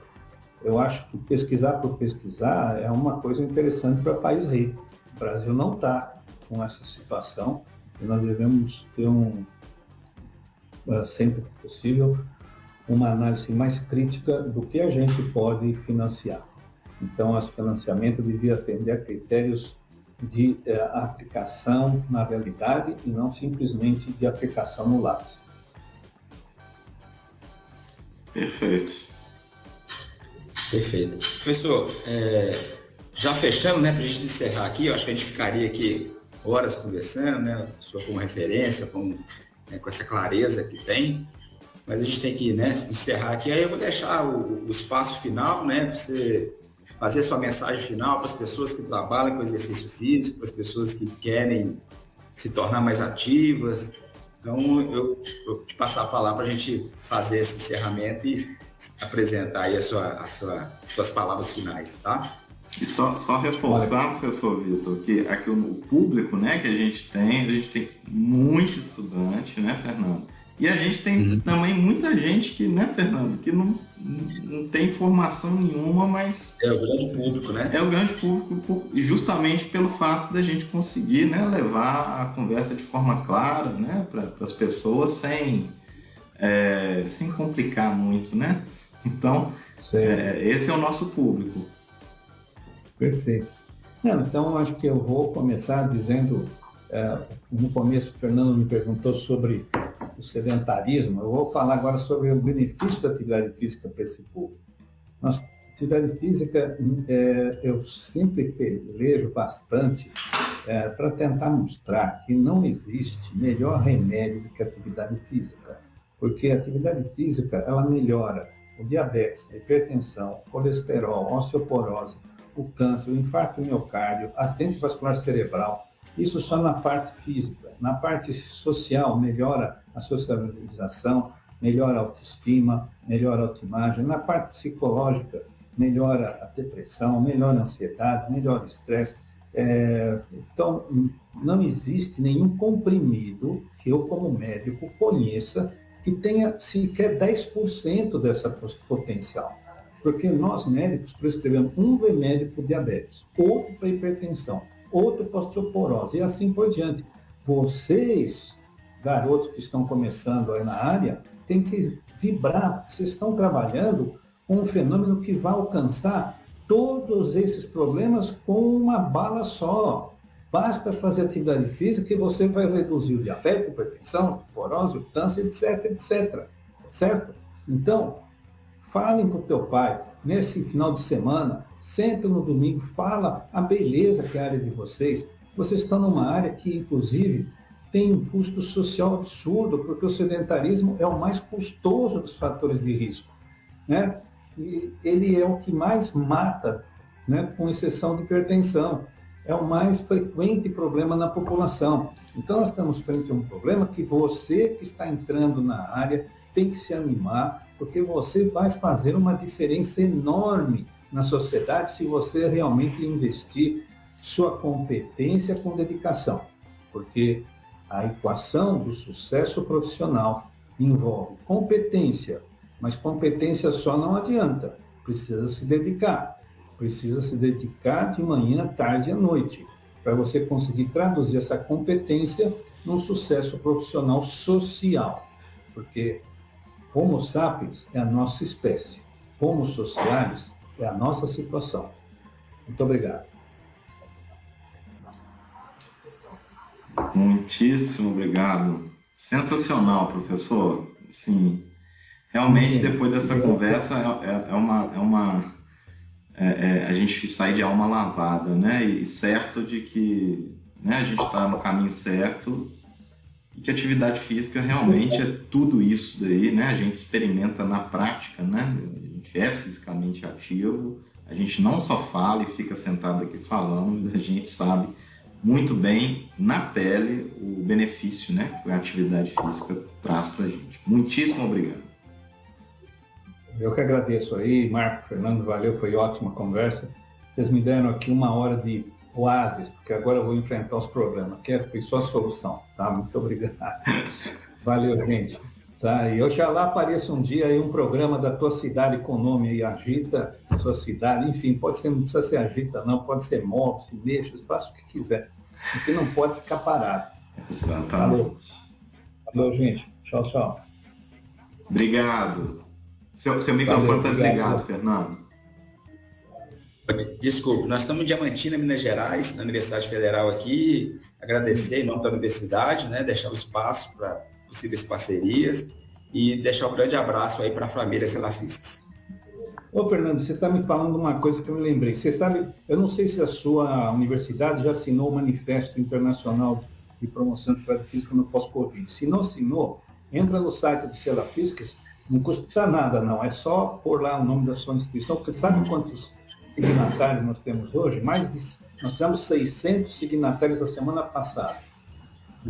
eu acho que pesquisar por pesquisar é uma coisa interessante para país rico. O Brasil não está com essa situação, e nós devemos ter sempre que possível, uma análise mais crítica do que a gente pode financiar. Então, esse financiamento devia atender a critérios de aplicação na realidade e não simplesmente de aplicação no Lattes. Perfeito. Perfeito. Professor, já fechando, né, para a gente encerrar aqui, eu acho que a gente ficaria aqui horas conversando, né, o senhor como referência, com essa clareza que tem, mas a gente tem que, né, encerrar aqui. Aí eu vou deixar o espaço final, né, para você fazer sua mensagem final para as pessoas que trabalham com exercício físico, para as pessoas que querem se tornar mais ativas. Então, eu te passar a palavra para a gente fazer esse encerramento e apresentar aí suas palavras finais, tá? E só reforçar, professor Vitor, que aqui o público, né, que a gente tem muito estudante, né, Fernando? E a gente tem também muita gente que, né, Fernando, que não tem formação nenhuma, mas... É o grande público, né? É o grande público, justamente pelo fato da gente conseguir, né, levar a conversa de forma clara, né, para as pessoas sem complicar muito, né? Então, esse é o nosso público. Perfeito. Então, acho que eu vou começar dizendo, no começo o Fernando me perguntou sobre o sedentarismo, eu vou falar agora sobre o benefício da atividade física para esse público. Nossa, atividade física, eu sempre pelejo bastante para tentar mostrar que não existe melhor remédio do que a atividade física, porque a atividade física, ela melhora o diabetes, a hipertensão, o colesterol, a osteoporose, o câncer, o infarto do miocárdio, acidente vascular cerebral, isso só na parte física. Na parte social, melhora a socialização, melhora a autoestima, melhora a autoimagem. Na parte psicológica, melhora a depressão, melhora a ansiedade, melhora o estresse. Então, não existe nenhum comprimido que eu, como médico, conheça que tenha sequer 10% dessa potencial. Porque nós, médicos, prescrevemos um remédio para diabetes, outro para hipertensão, outro para osteoporose e assim por diante. Vocês, garotos que estão começando aí na área, têm que vibrar, porque vocês estão trabalhando com um fenômeno que vai alcançar todos esses problemas com uma bala só. Basta fazer atividade física e você vai reduzir o diabetes, a hipertensão, a osteoporose, o câncer, etc, etc. Certo? Então, falem com o teu pai, nesse final de semana, senta no domingo, fala a beleza que é a área de vocês. Vocês estão numa área que, inclusive, tem um custo social absurdo, porque o sedentarismo é o mais custoso dos fatores de risco, né? E ele é o que mais mata, né? Com exceção de hipertensão. É o mais frequente problema na população. Então, nós estamos frente a um problema que você que está entrando na área tem que se animar, porque você vai fazer uma diferença enorme na sociedade se você realmente investir sua competência com dedicação. Porque a equação do sucesso profissional envolve competência, mas competência só não adianta. Precisa se dedicar. Precisa se dedicar de manhã, tarde e à noite, para você conseguir traduzir essa competência num sucesso profissional social. Porque Homo sapiens é a nossa espécie. Homo socialis é a nossa situação. Muito obrigado. Muitíssimo obrigado. Sensacional, professor. Sim, realmente depois dessa conversa a gente sai de alma lavada, né? E certo de que, né, a gente está no caminho certo e que a atividade física realmente é tudo isso daí, né? A gente experimenta na prática, né? A gente é fisicamente ativo, a gente não só fala e fica sentado aqui falando, a gente sabe muito bem na pele o benefício, né, que a atividade física traz para a gente. Muitíssimo obrigado. Eu que agradeço aí, Marco, Fernando, valeu, foi ótima conversa. Vocês me deram aqui 1 hora de oásis, porque agora eu vou enfrentar os problemas. Foi só a solução, tá? Muito obrigado. Valeu, gente. Tá? E oxalá apareça um dia aí um programa da tua cidade com o nome aí, Agita, sua cidade, enfim, pode ser, não precisa ser Agita, não, pode ser Move, se mexa, faça o que quiser. Porque não pode ficar parado. Exatamente. Valeu, gente. Tchau, tchau. Obrigado. Seu microfone está desligado, Fernando. Desculpe, nós estamos em Diamantina, Minas Gerais, na Universidade Federal aqui. Agradecer em nome da universidade, né, deixar o espaço para possíveis parcerias e deixar um grande abraço aí para a família Selafiscas. Ô, Fernando, você está me falando uma coisa que eu me lembrei. Você sabe, eu não sei se a sua universidade já assinou o Manifesto Internacional de Promoção de Atividade Física no Pós-Covid. Se não assinou, entra no site do Selafiscas, não custa nada, não. É só pôr lá o nome da sua instituição, porque sabe quantos signatários nós temos hoje? Nós tivemos 600 signatários a semana passada.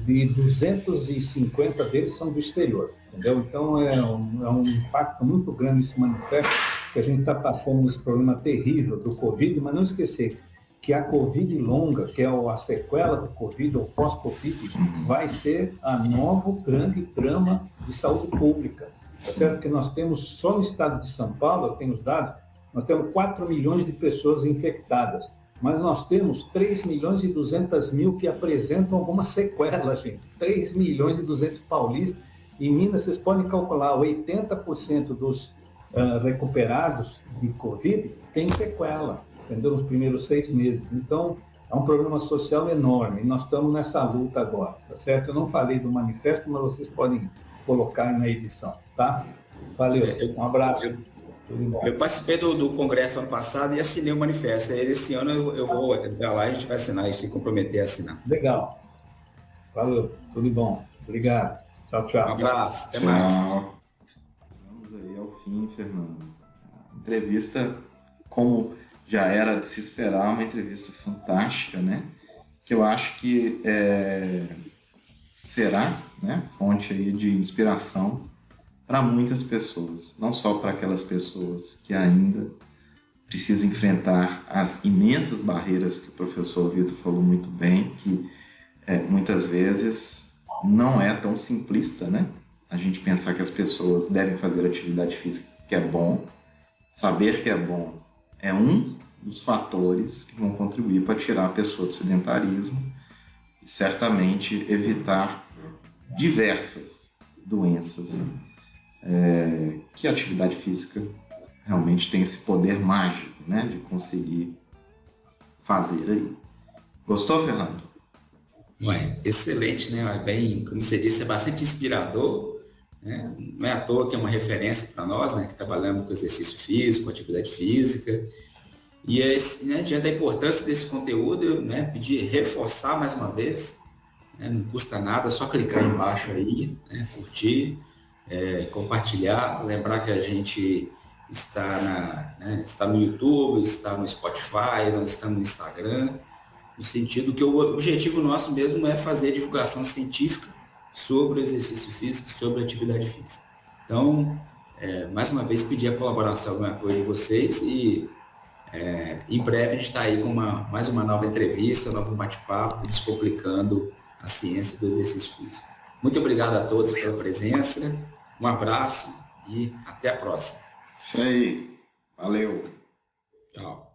E 250 deles são do exterior, entendeu? Então, é um impacto muito grande esse manifesto, que a gente está passando esse problema terrível do Covid, mas não esquecer que a Covid longa, que é a sequela do Covid, ou pós-Covid, vai ser a novo grande drama de saúde pública. É certo que nós temos, só no estado de São Paulo, eu tenho os dados, nós temos 4 milhões de pessoas infectadas, mas nós temos 3 milhões e 200 mil que apresentam alguma sequela, gente. 3 milhões e 200 paulistas. Em Minas, vocês podem calcular, 80% dos recuperados de Covid tem sequela, entendeu? Nos primeiros 6 meses. Então, é um problema social enorme. E nós estamos nessa luta agora, tá certo? Eu não falei do manifesto, mas vocês podem colocar aí na edição, tá? Valeu, um abraço. Eu participei do congresso ano passado e assinei o manifesto. Esse ano eu vou lá e a gente vai assinar e se comprometer a assinar. Legal. Valeu, tudo bom. Obrigado. Tchau, tchau. Um abraço, até mais. Vamos aí ao fim, Fernando. A entrevista, como já era de se esperar, uma entrevista fantástica, né? Que eu acho que será, né, fonte aí de inspiração para muitas pessoas, não só para aquelas pessoas que ainda precisam enfrentar as imensas barreiras que o professor Vitor falou muito bem, que muitas vezes não é tão simplista, né? A gente pensar que as pessoas devem fazer atividade física, que é bom, saber que é bom é um dos fatores que vão contribuir para tirar a pessoa do sedentarismo e certamente evitar diversas doenças que a atividade física realmente tem esse poder mágico, né, de conseguir fazer aí. Gostou, Fernando? Excelente, né? Bem, como você disse, é bastante inspirador, né? Não é à toa que é uma referência para nós, né, que trabalhamos com exercício físico, atividade física. E né, diante da importância desse conteúdo, né, pedir reforçar mais uma vez, né, não custa nada, só clicar embaixo aí, né, curtir, compartilhar, lembrar que a gente está está no YouTube, está no Spotify, nós estamos no Instagram, no sentido que o objetivo nosso mesmo é fazer divulgação científica sobre o exercício físico, sobre a atividade física. Então, mais uma vez, pedir a colaboração e o apoio de vocês e em breve a gente está aí com mais uma nova entrevista, um novo bate-papo, descomplicando a ciência do exercício físico. Muito obrigado a todos pela presença, um abraço e até a próxima. Isso aí, valeu. Tchau.